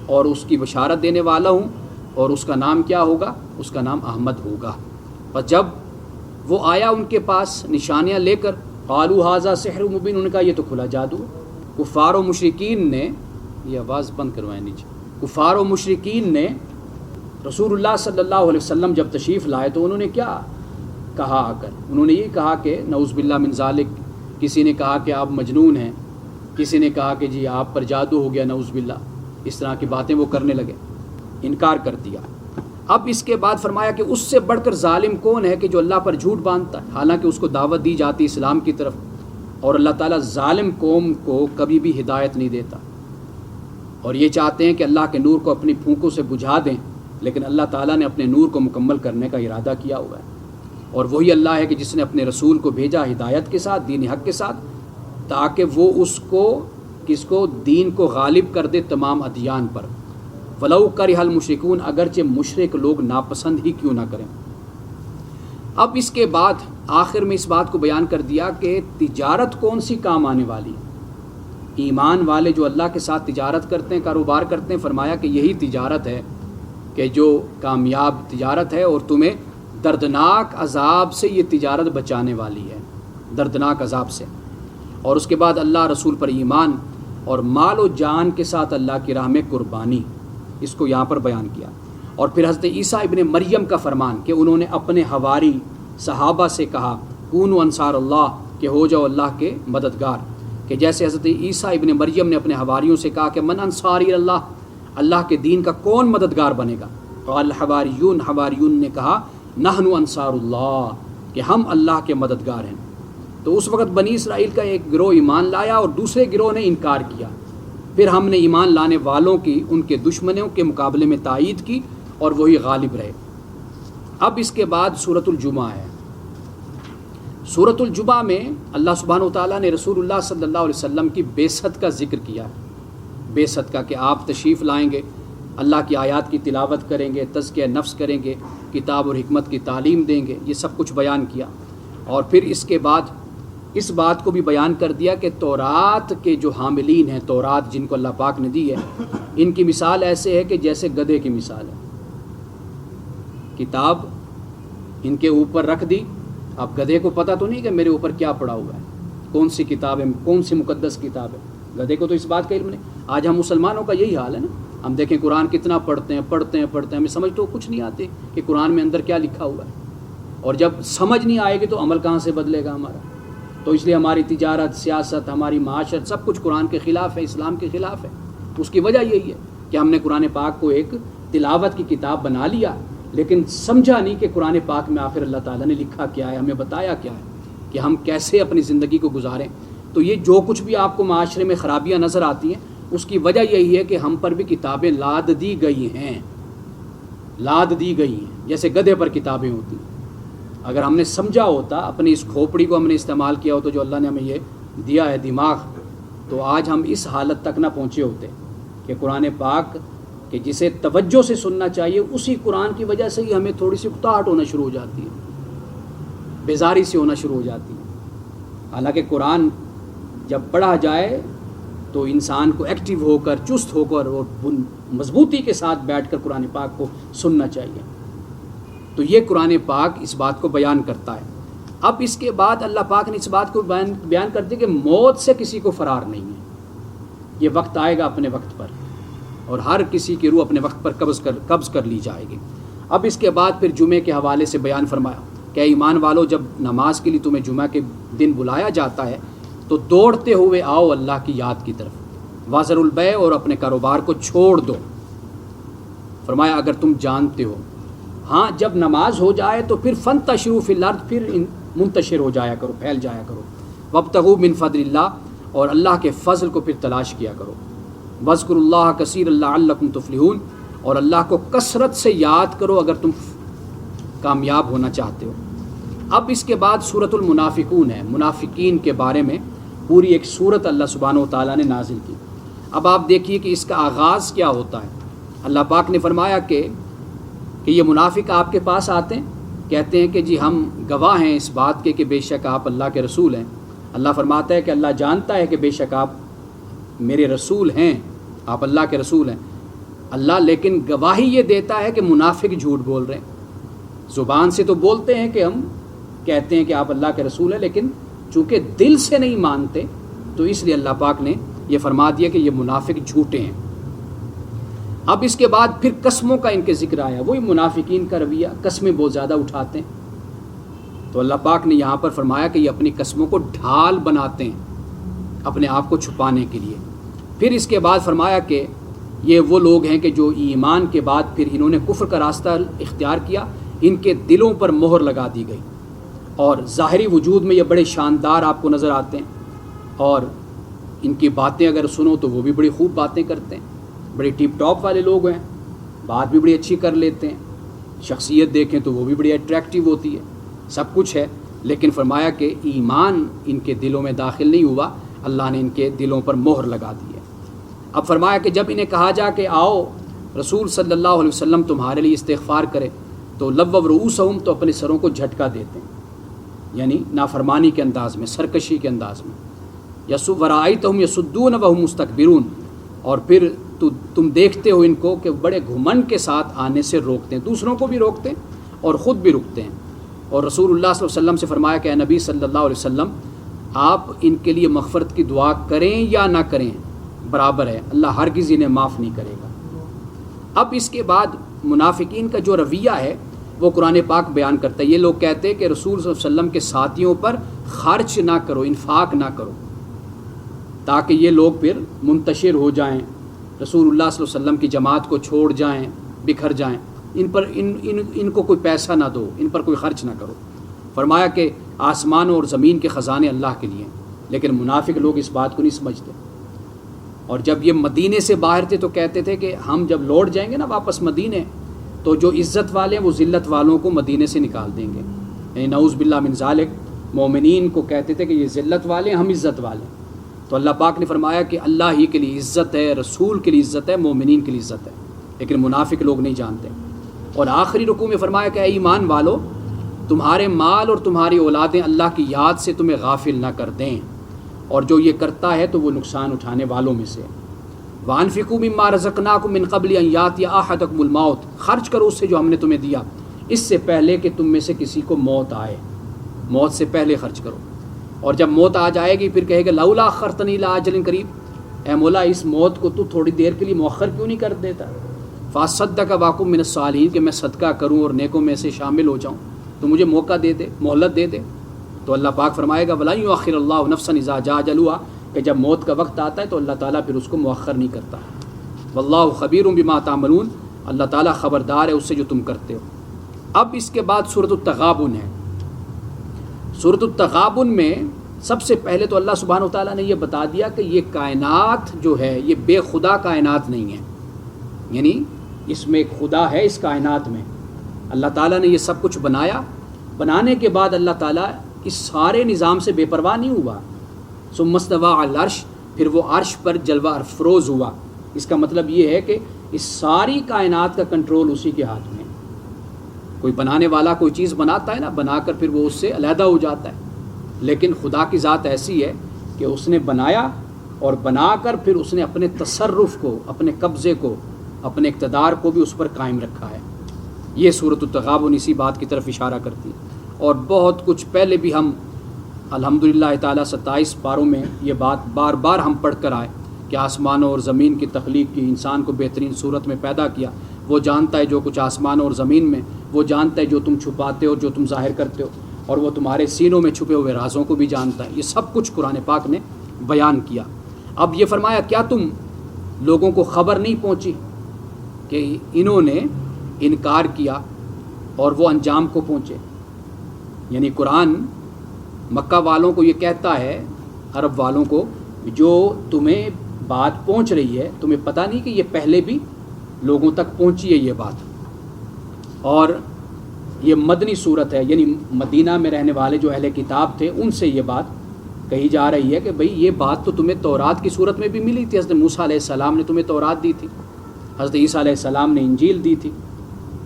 اور اس کی بشارت دینے والا ہوں، اور اس کا نام کیا ہوگا؟ اس کا نام احمد ہوگا۔ بس جب وہ آیا ان کے پاس نشانیاں لے کر، قالوا ھذا سحر مبین، انہوں نے کہا یہ تو کھلا جادو ہے۔ کفار و مشرکین نے، یہ آواز بند کروائیں نیچے، کفار و مشرکین نے رسول اللہ صلی اللہ علیہ وسلم جب تشریف لائے تو انہوں نے کیا کہا آ کر؟ انہوں نے یہ کہا کہ نعوذ باللہ من ذالک، کسی نے کہا کہ آپ مجنون ہیں، کسی نے کہا کہ جی آپ پر جادو ہو گیا، نعوذ باللہ، اس طرح کی باتیں وہ کرنے لگے، انکار کر دیا۔ اب اس کے بعد فرمایا کہ اس سے بڑھ کر ظالم کون ہے کہ جو اللہ پر جھوٹ باندھتا ہے، حالانکہ اس کو دعوت دی جاتی اسلام کی طرف، اور اللہ تعالیٰ ظالم قوم کو کبھی بھی ہدایت نہیں دیتا، اور یہ چاہتے ہیں کہ اللہ کے نور کو اپنی پھونکوں سے بجھا دیں، لیکن اللہ تعالیٰ نے اپنے نور کو مکمل کرنے کا ارادہ کیا ہوا ہے، اور وہی اللہ ہے کہ جس نے اپنے رسول کو بھیجا ہدایت کے ساتھ، دین حق کے ساتھ، تاکہ وہ اس کو کس کو دین کو غالب کر دے تمام ادیان پر، وَلَوْ كَرِهَ الْمُشْرِكُونَ، اگرچہ مشرک لوگ ناپسند ہی کیوں نہ کریں۔ اب اس کے بعد آخر میں اس بات کو بیان کر دیا کہ تجارت کون سی کام آنے والی ہے۔ ایمان والے جو اللہ کے ساتھ تجارت کرتے ہیں، کاروبار کرتے ہیں، فرمایا کہ یہی تجارت ہے کہ جو کامیاب تجارت ہے، اور تمہیں دردناک عذاب سے یہ تجارت بچانے والی ہے، دردناک عذاب سے۔ اور اس کے بعد اللہ رسول پر ایمان اور مال و جان کے ساتھ اللہ کی راہ میں قربانی، اس کو یہاں پر بیان کیا۔ اور پھر حضرت عیسیٰ ابن مریم کا فرمان کہ انہوں نے اپنے حواری صحابہ سے کہا کونوا انصار اللہ، کہ ہو جاؤ اللہ کے مددگار، کہ جیسے حضرت عیسیٰ ابن مریم نے اپنے حواریوں سے کہا کہ من انصاری اللہ، اللہ کے دین کا کون مددگار بنے گا؟ قال الحواریون، حواریون نے کہا نحن انصار اللہ، کہ ہم اللہ کے مددگار ہیں۔ تو اس وقت بنی اسرائیل کا ایک گروہ ایمان لایا اور دوسرے گروہ نے انکار کیا، پھر ہم نے ایمان لانے والوں کی ان کے دشمنوں کے مقابلے میں تائید کی اور وہی غالب رہے۔ اب اس کے بعد سورۃ الجمعہ ہے۔ سورۃ الجمعہ میں اللہ سبحانہ و تعالیٰ نے رسول اللہ صلی اللہ علیہ وسلم کی بعثت کا ذکر کیا ہے، بعثت کا، کہ آپ تشریف لائیں گے، اللہ کی آیات کی تلاوت کریں گے، تزکیہ نفس کریں گے، کتاب اور حکمت کی تعلیم دیں گے، یہ سب کچھ بیان کیا۔ اور پھر اس کے بعد اس بات کو بھی بیان کر دیا کہ تورات کے جو حاملین ہیں، تورات جن کو اللہ پاک نے دی ہے، ان کی مثال ایسے ہے کہ جیسے گدھے کی مثال ہے۔ کتاب ان کے اوپر رکھ دی، اب گدھے کو پتہ تو نہیں کہ میرے اوپر کیا پڑا ہوا ہے، کون سی کتاب ہے، کون سی مقدس کتاب ہے، گدھے کو تو اس بات کا علم نہیں۔ آج ہم مسلمانوں کا یہی حال ہے نا، ہم دیکھیں قرآن کتنا پڑھتے ہیں، ہمیں سمجھ تو کچھ نہیں آتی کہ قرآن میں اندر کیا لکھا ہوا ہے، اور جب سمجھ نہیں آئے گی تو عمل کہاں سے بدلے گا ہمارا؟ تو اس لیے ہماری تجارت، سیاست، ہماری معاشرت، سب کچھ قرآن کے خلاف ہے، اسلام کے خلاف ہے۔ اس کی وجہ یہی ہے کہ ہم نے قرآن پاک کو ایک تلاوت کی کتاب بنا لیا، لیکن سمجھا نہیں کہ قرآن پاک میں آخر اللہ تعالیٰ نے لکھا کیا ہے، ہمیں بتایا کیا ہے کہ ہم کیسے اپنی زندگی کو گزاریں۔ تو یہ جو کچھ بھی آپ کو معاشرے میں خرابیاں نظر آتی ہیں، اس کی وجہ یہی ہے کہ ہم پر بھی کتابیں لاد دی گئی ہیں، جیسے گدھے پر کتابیں ہوتی ہیں۔ اگر ہم نے سمجھا ہوتا، اپنی اس کھوپڑی کو ہم نے استعمال کیا ہوتا جو اللہ نے ہمیں یہ دیا ہے دماغ، تو آج ہم اس حالت تک نہ پہنچے ہوتے کہ قرآن پاک کہ جسے توجہ سے سننا چاہیے، اسی قرآن کی وجہ سے ہی ہمیں تھوڑی سی اکتاہٹ ہونا شروع ہو جاتی ہے، بیزاری سے ہونا شروع ہو جاتی ہے۔ حالانکہ قرآن جب پڑھا جائے تو انسان کو ایکٹیو ہو کر، چست ہو کر اور مضبوطی کے ساتھ بیٹھ کر قرآن پاک کو سننا چاہیے۔ تو یہ قرآن پاک اس بات کو بیان کرتا ہے۔ اب اس کے بعد اللہ پاک نے اس بات کو بیان کر دیا کہ موت سے کسی کو فرار نہیں ہے، یہ وقت آئے گا اپنے وقت پر، اور ہر کسی کی روح اپنے وقت پر قبض کر لی جائے گی۔ اب اس کے بعد پھر جمعے کے حوالے سے بیان فرمایا کہ ایمان والو، جب نماز کے لیے تمہیں جمعہ کے دن بلایا جاتا ہے تو دوڑتے ہوئے آؤ اللہ کی یاد کی طرف، وازر البیع، اور اپنے کاروبار کو چھوڑ دو۔ فرمایا اگر تم جانتے ہو، ہاں جب نماز ہو جائے تو پھر فانتشروا فی الارض، پھر منتشر ہو جایا کرو، پھیل جایا کرو، وابتغوا من فضل اللہ، اور اللہ کے فضل کو پھر تلاش کیا کرو، واذکروا اللہ کثیرا لعلکم تفلحون، اور اللہ کو کثرت سے یاد کرو اگر تم کامیاب ہونا چاہتے ہو۔ اب اس کے بعد سورۃ المنافقون ہے، منافقین کے بارے میں پوری ایک سورت اللہ سبحانہ و تعالیٰ نے نازل کی۔ اب آپ دیکھیے کہ اس کا آغاز کیا ہوتا ہے۔ اللہ پاک نے فرمایا کہ کہ یہ منافق آپ کے پاس آتے ہیں، کہتے ہیں کہ جی ہم گواہ ہیں اس بات کے کہ بے شک آپ اللہ کے رسول ہیں۔ اللہ فرماتا ہے کہ اللہ جانتا ہے کہ بے شک آپ میرے رسول ہیں، آپ اللہ کے رسول ہیں۔ اللہ لیکن گواہی یہ دیتا ہے کہ منافق جھوٹ بول رہے ہیں۔ زبان سے تو بولتے ہیں کہ ہم کہتے ہیں کہ آپ اللہ کے رسول ہیں، لیکن چونکہ دل سے نہیں مانتے تو اس لیے اللہ پاک نے یہ فرما دیا کہ یہ منافق جھوٹے ہیں۔ اب اس کے بعد پھر قسموں کا ان کے ذکر آیا، وہی منافقین کا رویہ، قسمیں بہت زیادہ اٹھاتے ہیں۔ تو اللہ پاک نے یہاں پر فرمایا کہ یہ اپنی قسموں کو ڈھال بناتے ہیں اپنے آپ کو چھپانے کے لیے۔ پھر اس کے بعد فرمایا کہ یہ وہ لوگ ہیں کہ جو ایمان کے بعد پھر انہوں نے کفر کا راستہ اختیار کیا، ان کے دلوں پر مہر لگا دی گئی، اور ظاہری وجود میں یہ بڑے شاندار آپ کو نظر آتے ہیں، اور ان کی باتیں اگر سنو تو وہ بھی بڑی خوب باتیں کرتے ہیں، بڑے ٹیپ ٹاپ والے لوگ ہیں، بات بھی بڑی اچھی کر لیتے ہیں، شخصیت دیکھیں تو وہ بھی بڑی اٹریکٹیو ہوتی ہے، سب کچھ ہے، لیکن فرمایا کہ ایمان ان کے دلوں میں داخل نہیں ہوا، اللہ نے ان کے دلوں پر مہر لگا دی ہے۔ اب فرمایا کہ جب انہیں کہا جا کہ آؤ رسول صلی اللہ علیہ وسلم تمہارے لیے استغفار کرے، تو لوّوا رؤوسہم، تو اپنے سروں کو جھٹکا دیتے ہیں، یعنی نافرمانی کے انداز میں، سرکشی کے انداز میں۔ ورأیتہم یصدون وہم مستکبرون، اور پھر تم دیکھتے ہو ان کو کہ بڑے گھمنڈ کے ساتھ آنے سے روکتے ہیں، دوسروں کو بھی روکتے ہیں اور خود بھی رکتے ہیں۔ اور رسول اللہ صلی اللہ علیہ وسلم سے فرمایا کہ اے نبی صلی اللہ علیہ وسلم، آپ ان کے لیے مغفرت کی دعا کریں یا نہ کریں برابر ہے، اللہ ہرگز انہیں معاف نہیں کرے گا۔ اب اس کے بعد منافقین کا جو رویہ ہے وہ قرآن پاک بیان کرتا ہے۔ یہ لوگ کہتے ہیں کہ رسول صلی اللہ علیہ وسلم کے ساتھیوں پر خرچ نہ کرو، انفاق نہ کرو، تاکہ یہ لوگ پھر منتشر ہو جائیں، رسول اللہ صلی اللہ علیہ وسلم کی جماعت کو چھوڑ جائیں، بکھر جائیں، ان کو کوئی پیسہ نہ دو، ان پر کوئی خرچ نہ کرو۔ فرمایا کہ آسمان اور زمین کے خزانے اللہ کے لیے ہیں، لیکن منافق لوگ اس بات کو نہیں سمجھتے۔ اور جب یہ مدینے سے باہر تھے تو کہتے تھے کہ ہم جب لوٹ جائیں گے نا واپس مدینے، تو جو عزت والے ہیں وہ ذلت والوں کو مدینے سے نکال دیں گے، یعنی نعوذ باللہ من ذالک، مومنین کو کہتے تھے کہ یہ ذلت والے ہیں، ہم عزت والے ہیں۔ تو اللہ پاک نے فرمایا کہ اللہ ہی کے لیے عزت ہے، رسول کے لیے عزت ہے، مومنین کے لیے عزت ہے، لیکن منافق لوگ نہیں جانتے۔ اور آخری رکوع میں فرمایا کہ اے ایمان والو، تمہارے مال اور تمہاری اولادیں اللہ کی یاد سے تمہیں غافل نہ کر دیں، اور جو یہ کرتا ہے تو وہ نقصان اٹھانے والوں میں سے۔ وَأَنفِقُوا مِمَّا رَزَقْنَاكُم مِّن قَبْلِ أَن يَأْتِيَ أَحَدَكُمُ الْمَوْتُ، خرچ کرو اس سے جو ہم نے تمہیں دیا، اس سے پہلے کہ تم میں سے کسی کو موت آئے، موت سے پہلے خرچ کرو۔ اور جب موت آ جائے گی پھر کہے گا لولا اخرتنی الی اجل قریب، اے مولا اس موت کو تو تھوڑی دیر کے لیے مؤخر کیوں نہیں کر دیتا، فاصدق واکم من الصالحین، کہ میں صدقہ کروں اور نیکوں میں سے شامل ہو جاؤں، تو مجھے موقع دے دے، مہلت دے دے۔ تو اللہ پاک فرمائے گا وَلَا يُؤَخِّرُ اللَّهُ نَفْسًا إِذَا جَاءَ أَجَلُهَا، کہ جب موت کا وقت آتا ہے تو اللہ تعالیٰ پھر اس کو مؤخر نہیں کرتا۔ وَاللَّهُ خَبِيرٌ بِمَا تَعْمَلُونَ، اللہ تعالیٰ خبردار ہے اس سے جو تم کرتے ہو۔ اب اس کے بعد سورۃ التغابن ہے۔ سورۃ التغابن میں سب سے پہلے تو اللہ سبحانہ و تعالیٰ نے یہ بتا دیا کہ یہ کائنات جو ہے یہ بے خدا کائنات نہیں ہے، یعنی اس میں ایک خدا ہے، اس کائنات میں اللہ تعالیٰ نے یہ سب کچھ بنایا۔ بنانے کے بعد اللہ تعالیٰ اس سارے نظام سے بے پرواہ نہیں ہوا، ثم استوى علی العرش، پھر وہ عرش پر جلوہ افروز ہوا۔ اس کا مطلب یہ ہے کہ اس ساری کائنات کا کنٹرول اسی کے ہاتھ میں ہے۔ کوئی بنانے والا کوئی چیز بناتا ہے نا، بنا کر پھر وہ اس سے علیحدہ ہو جاتا ہے، لیکن خدا کی ذات ایسی ہے کہ اس نے بنایا اور بنا کر پھر اس نے اپنے تصرف کو، اپنے قبضے کو، اپنے اقتدار کو بھی اس پر قائم رکھا ہے۔ یہ سورۃ التغابن اسی بات کی طرف اشارہ کرتی ہے۔ اور بہت کچھ پہلے بھی ہم الحمدللہ تعالیٰ 27 پاروں میں یہ بات بار بار ہم پڑھ کر آئے کہ آسمانوں اور زمین کی تخلیق کی، انسان کو بہترین صورت میں پیدا کیا، وہ جانتا ہے جو کچھ آسمان اور زمین میں، وہ جانتا ہے جو تم چھپاتے ہو، جو تم ظاہر کرتے ہو، اور وہ تمہارے سینوں میں چھپے ہوئے رازوں کو بھی جانتا ہے۔ یہ سب کچھ قرآن پاک نے بیان کیا۔ اب یہ فرمایا کیا تم لوگوں کو خبر نہیں پہنچی کہ انہوں نے انکار کیا اور وہ انجام کو پہنچے؟ یعنی قرآن مکہ والوں کو یہ کہتا ہے، عرب والوں کو، جو تمہیں بات پہنچ رہی ہے تمہیں پتہ نہیں کہ یہ پہلے بھی لوگوں تک پہنچی ہے یہ بات۔ اور یہ مدنی صورت ہے، یعنی مدینہ میں رہنے والے جو اہل کتاب تھے ان سے یہ بات کہی جا رہی ہے کہ بھئی یہ بات تو تمہیں تورات کی صورت میں بھی ملی تھی، حضرت موسیٰ علیہ السلام نے تمہیں تورات دی تھی، حضرت عیسیٰ علیہ السلام نے انجیل دی تھی،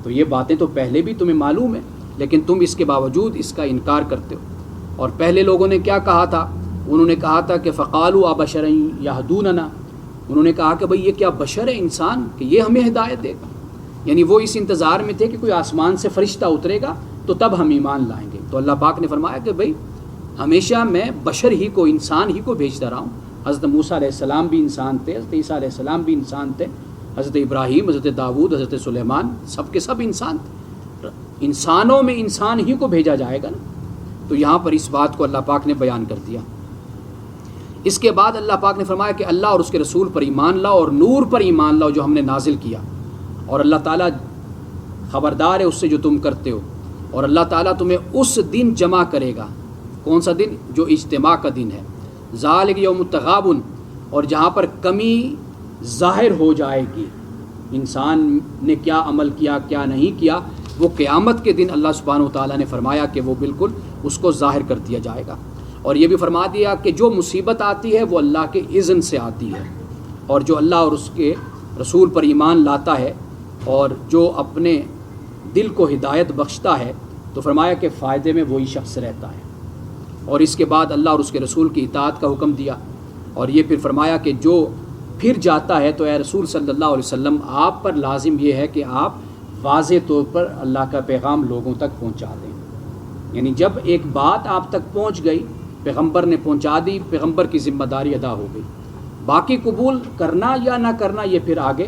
تو یہ باتیں تو پہلے بھی تمہیں معلوم ہیں، لیکن تم اس کے باوجود اس کا انکار کرتے ہو۔ اور پہلے لوگوں نے کیا کہا تھا؟ انہوں نے کہا تھا کہ فقالوا ابشرا یہدوننا، انہوں نے کہا کہ بھئی یہ کیا بشر ہے، انسان، کہ یہ ہمیں ہدایت دے گا؟ یعنی وہ اس انتظار میں تھے کہ کوئی آسمان سے فرشتہ اترے گا تو تب ہم ایمان لائیں گے۔ تو اللہ پاک نے فرمایا کہ بھئی ہمیشہ میں بشر ہی کو، انسان ہی کو بھیجتا رہا ہوں۔ حضرت موسیٰ علیہ السلام بھی انسان تھے، حضرت عیسیٰ علیہ السلام بھی انسان تھے، حضرت ابراہیم، حضرت داؤد، حضرت سلیمان، سب کے سب انسان تھے۔ انسانوں میں انسان ہی کو بھیجا جائے گا نا۔ تو یہاں پر اس بات کو اللہ پاک نے بیان کر دیا۔ اس کے بعد اللہ پاک نے فرمایا کہ اللہ اور اس کے رسول پر ایمان لاؤ اور نور پر ایمان لاؤ جو ہم نے نازل کیا، اور اللہ تعالیٰ خبردار ہے اس سے جو تم کرتے ہو، اور اللہ تعالیٰ تمہیں اس دن جمع کرے گا۔ کون سا دن؟ جو اجتماع کا دن ہے۔ ذالک یوم التغابن، اور جہاں پر کمی ظاہر ہو جائے گی، انسان نے کیا عمل کیا کیا نہیں کیا، وہ قیامت کے دن اللہ سبحانہ وتعالیٰ نے فرمایا کہ وہ بالکل اس کو ظاہر کر دیا جائے گا۔ اور یہ بھی فرما دیا کہ جو مصیبت آتی ہے وہ اللہ کے اذن سے آتی ہے، اور جو اللہ اور اس کے رسول پر ایمان لاتا ہے اور جو اپنے دل کو ہدایت بخشتا ہے تو فرمایا کہ فائدے میں وہی شخص رہتا ہے۔ اور اس کے بعد اللہ اور اس کے رسول کی اطاعت کا حکم دیا، اور یہ پھر فرمایا کہ جو پھر جاتا ہے تو اے رسول صلی اللہ علیہ وسلم آپ پر لازم یہ ہے کہ آپ واضح طور پر اللہ کا پیغام لوگوں تک پہنچا دیں۔ یعنی جب ایک بات آپ تک پہنچ گئی، پیغمبر نے پہنچا دی، پیغمبر کی ذمہ داری ادا ہو گئی۔ باقی قبول کرنا یا نہ کرنا یہ پھر آگے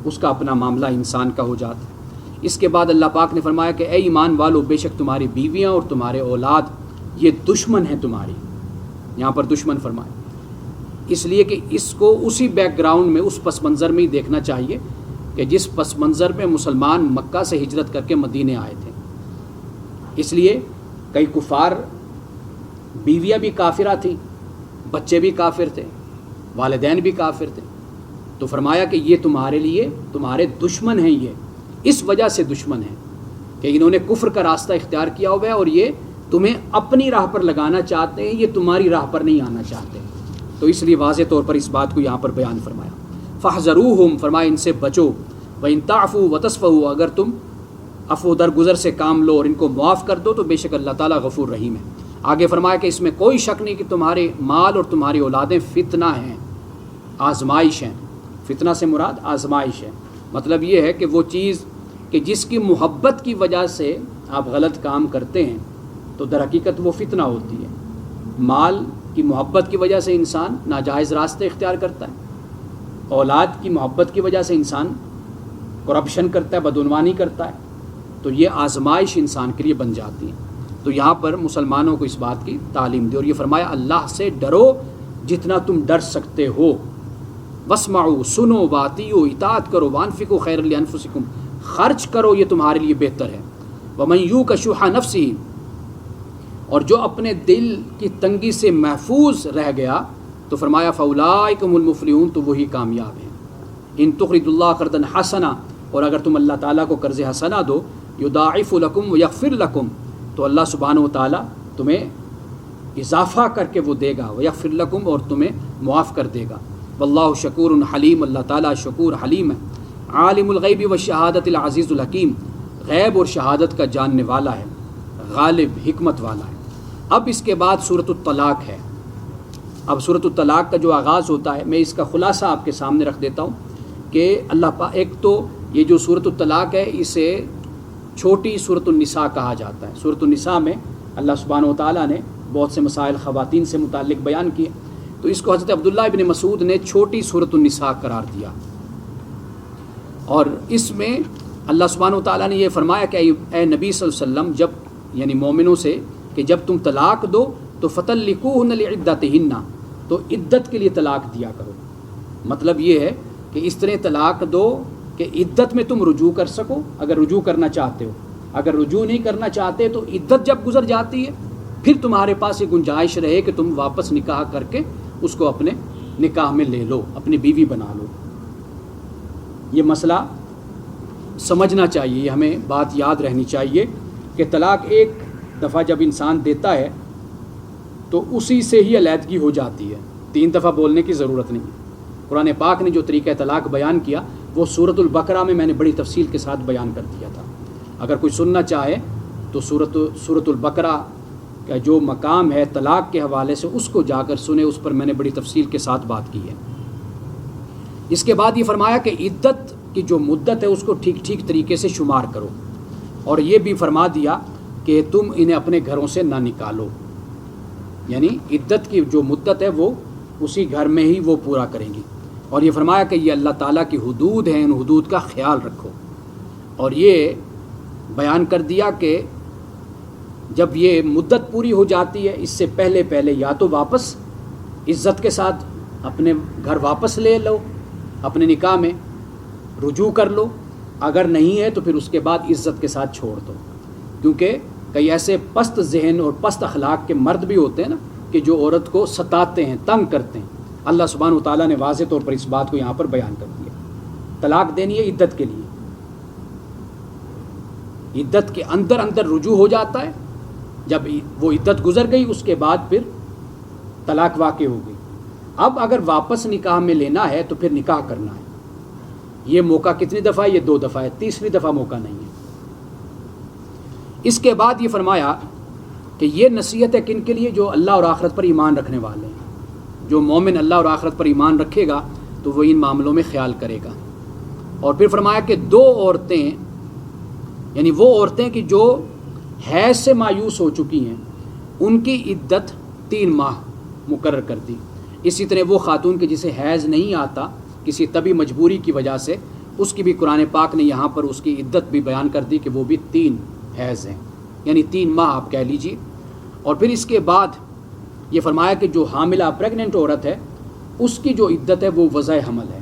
اس کا اپنا معاملہ انسان کا ہو جاتا ہے۔ اس کے بعد اللہ پاک نے فرمایا کہ اے ایمان والو، بے شک تمہاری بیویاں اور تمہارے اولاد یہ دشمن ہیں تمہاری۔ یہاں پر دشمن فرمایا اس لیے کہ اس کو اسی بیک گراؤنڈ میں، اس پس منظر میں ہی دیکھنا چاہیے کہ جس پس منظر میں مسلمان مکہ سے ہجرت کر کے مدینے آئے تھے۔ اس لیے کئی کفار بیویاں بھی کافرہ تھیں، بچے بھی کافر تھے، والدین بھی کافر تھے، تو فرمایا کہ یہ تمہارے لیے تمہارے دشمن ہیں، یہ اس وجہ سے دشمن ہیں کہ انہوں نے کفر کا راستہ اختیار کیا ہوا ہے اور یہ تمہیں اپنی راہ پر لگانا چاہتے ہیں، یہ تمہاری راہ پر نہیں آنا چاہتے۔ تو اس لیے واضح طور پر اس بات کو یہاں پر بیان فرمایا۔ فاحذروہم، فرمایا ان سے بچو، وَإِن تَعْفُوا وَتَصْفَحُوا، اگر تم عفو درگزر سے کام لو اور ان کو معاف کر دو تو بے شک اللہ تعالیٰ غفور رحیم ہے۔ آگے فرمایا کہ اس میں کوئی شک نہیں کہ تمہارے مال اور تمہاری اولادیں فتنہ ہیں، آزمائش ہیں۔ فتنہ سے مراد آزمائش ہے، مطلب یہ ہے کہ وہ چیز کہ جس کی محبت کی وجہ سے آپ غلط کام کرتے ہیں تو در حقیقت وہ فتنہ ہوتی ہے۔ مال کی محبت کی وجہ سے انسان ناجائز راستے اختیار کرتا ہے، اولاد کی محبت کی وجہ سے انسان کرپشن کرتا ہے، بدعنوانی کرتا ہے، تو یہ آزمائش انسان کے لیے بن جاتی ہے۔ تو یہاں پر مسلمانوں کو اس بات کی تعلیم دی اور یہ فرمایا اللہ سے ڈرو جتنا تم ڈر سکتے ہو، واسمعوا، سنو، واطیعوا، اطاعت کرو، وانفقوا خیر لانفسکم، خرچ کرو یہ تمہارے لیے بہتر ہے، ومن یوق شح نفسہ، اور جو اپنے دل کی تنگی سے محفوظ رہ گیا تو فرمایا فاولئک هم المفلحون، تو وہی کامیاب ہیں۔ ان تقرضوا اللہ قرضا حسنا، اور اگر تم اللہ تعالیٰ کو قرض حسنہ دو، یضاعف لکم ویغفر لکم، تو اللہ سبحانہ وتعالیٰ تمہیں اضافہ کر کے وہ دے گا، ویغفر لکم، اور تمہیں معاف کر دے گا۔ واللہ شکور حلیم، اللہ تعالیٰ شکور حلیم ہے۔ عالم الغیب والشہادت العزیز الحکیم، غیب اور شہادت کا جاننے والا ہے، غالب، حکمت والا ہے۔ اب اس کے بعد سورۃ الطلاق ہے۔ اب سورۃ الطلاق کا جو آغاز ہوتا ہے، میں اس کا خلاصہ آپ کے سامنے رکھ دیتا ہوں کہ اللہ پاک، ایک تو یہ جو سورۃ الطلاق ہے اسے چھوٹی سورۃ النساء کہا جاتا ہے۔ سورۃ النساء میں اللہ سبحانہ وتعالیٰ نے بہت سے مسائل خواتین سے متعلق بیان کیے، تو اس کو حضرت عبداللہ ابن مسعود نے چھوٹی سورۃ النساء قرار دیا، اور اس میں اللہ سبحانہ وتعالیٰ نے یہ فرمایا کہ اے نبی صلی اللہ علیہ وسلم، جب یعنی مومنوں سے کہ جب تم طلاق دو تو فطلقوہن لعدتہن، تو عدت کے لیے طلاق دیا کرو۔ مطلب یہ ہے کہ اس طرح طلاق دو کہ عدت میں تم رجوع کر سکو اگر رجوع کرنا چاہتے ہو، اگر رجوع نہیں کرنا چاہتے تو عدت جب گزر جاتی ہے پھر تمہارے پاس یہ گنجائش رہے کہ تم واپس نکاح کر کے اس کو اپنے نکاح میں لے لو، اپنی بیوی بنا لو۔ یہ مسئلہ سمجھنا چاہیے، ہمیں بات یاد رہنی چاہیے کہ طلاق ایک دفعہ جب انسان دیتا ہے تو اسی سے ہی علیحدگی ہو جاتی ہے، 3 دفعہ بولنے کی ضرورت نہیں ہے۔ قرآن پاک نے جو طریقہ طلاق بیان کیا وہ سورۃ البقرہ میں نے بڑی تفصیل کے ساتھ بیان کر دیا تھا۔ اگر کوئی سننا چاہے تو سورۃ البقرہ کا جو مقام ہے طلاق کے حوالے سے اس کو جا کر سنے، اس پر میں نے بڑی تفصیل کے ساتھ بات کی ہے۔ اس کے بعد یہ فرمایا کہ عدت کی جو مدت ہے اس کو ٹھیک ٹھیک طریقے سے شمار کرو، اور یہ بھی فرما دیا کہ تم انہیں اپنے گھروں سے نہ نکالو، یعنی عدت کی جو مدت ہے وہ اسی گھر میں ہی وہ پورا کریں گی۔ اور یہ فرمایا کہ یہ اللہ تعالیٰ کی حدود ہیں، ان حدود کا خیال رکھو۔ اور یہ بیان کر دیا کہ جب یہ مدت پوری ہو جاتی ہے اس سے پہلے پہلے یا تو واپس عزت کے ساتھ اپنے گھر واپس لے لو، اپنے نکاح میں رجوع کر لو، اگر نہیں ہے تو پھر اس کے بعد عزت کے ساتھ چھوڑ دو، کیونکہ کئی ایسے پست ذہن اور پست اخلاق کے مرد بھی ہوتے ہیں نا کہ جو عورت کو ستاتے ہیں، تنگ کرتے ہیں۔ اللہ سبحانہ وتعالیٰ نے واضح طور پر اس بات کو یہاں پر بیان کر دیا۔ طلاق دینی ہے عدت کے لیے، عدت کے اندر اندر رجوع ہو جاتا ہے، جب وہ عدت گزر گئی اس کے بعد پھر طلاق واقع ہو گئی۔ اب اگر واپس نکاح میں لینا ہے تو پھر نکاح کرنا ہے۔ یہ موقع کتنی دفعہ ہے؟ یہ 2 دفعہ ہے، تیسری دفعہ موقع نہیں ہے۔ اس کے بعد یہ فرمایا کہ یہ نصیحت ہے کن کے لیے؟ جو اللہ اور آخرت پر ایمان رکھنے والے ہیں۔ جو مومن اللہ اور آخرت پر ایمان رکھے گا تو وہ ان معاملوں میں خیال کرے گا۔ اور پھر فرمایا کہ 2 عورتیں، یعنی وہ عورتیں کہ جو حیض سے مایوس ہو چکی ہیں، ان کی عدت 3 ماہ مقرر کر دی۔ اسی طرح وہ خاتون کہ جسے حیض نہیں آتا کسی طبی مجبوری کی وجہ سے، اس کی بھی قرآن پاک نے یہاں پر اس کی عدت بھی بیان کر دی کہ وہ بھی 3 حیض ہیں، یعنی 3 ماہ آپ کہہ لیجیے۔ اور پھر اس کے بعد یہ فرمایا کہ جو حاملہ پریگننٹ عورت ہے اس کی جو عدت ہے وہ وضع حمل ہے،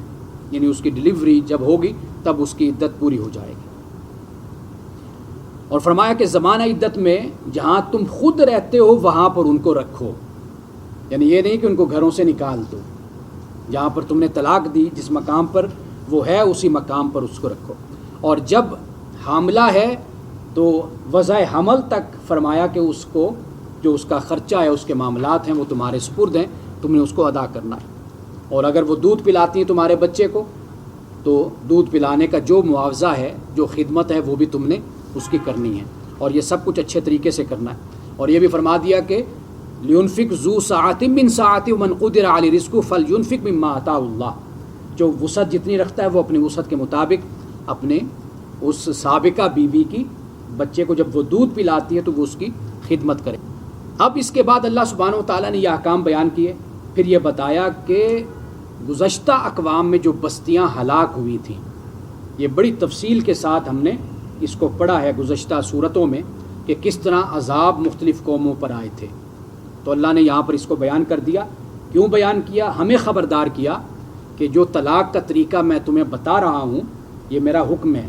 یعنی اس کی ڈلیوری جب ہوگی تب اس کی عدت پوری ہو جائے گی۔ اور فرمایا کہ زمانہ عدت میں جہاں تم خود رہتے ہو وہاں پر ان کو رکھو، یعنی یہ نہیں کہ ان کو گھروں سے نکال دو، جہاں پر تم نے طلاق دی جس مقام پر وہ ہے اسی مقام پر اس کو رکھو۔ اور جب حاملہ ہے تو وضع حمل تک فرمایا کہ اس کو جو اس کا خرچہ ہے، اس کے معاملات ہیں، وہ تمہارے سپرد ہیں، تم نے اس کو ادا کرنا ہے۔ اور اگر وہ دودھ پلاتی ہیں تمہارے بچے کو تو دودھ پلانے کا جو معاوضہ ہے، جو خدمت ہے، وہ بھی تم نے اس کی کرنی ہے، اور یہ سب کچھ اچھے طریقے سے کرنا ہے۔ اور یہ بھی فرما دیا کہ لینفق ذو سعۃ من سعتہ ومن قدر علیہ رزقہ فلینفق مما آتاہ اللہ، جو وسعت جتنی رکھتا ہے وہ اپنی وسعت کے مطابق اپنے اس سابقہ بیوی کی بچے کو جب وہ دودھ پلاتی ہے تو وہ اس کی خدمت کرے۔ اب اس کے بعد اللہ سبحانہ و تعالیٰ نے یہ احکام بیان کیے، پھر یہ بتایا کہ گزشتہ اقوام میں جو بستیاں ہلاک ہوئی تھیں، یہ بڑی تفصیل کے ساتھ ہم نے اس کو پڑھا ہے گزشتہ صورتوں میں کہ کس طرح عذاب مختلف قوموں پر آئے تھے۔ تو اللہ نے یہاں پر اس کو بیان کر دیا۔ کیوں بیان کیا؟ ہمیں خبردار کیا کہ جو طلاق کا طریقہ میں تمہیں بتا رہا ہوں یہ میرا حکم ہے،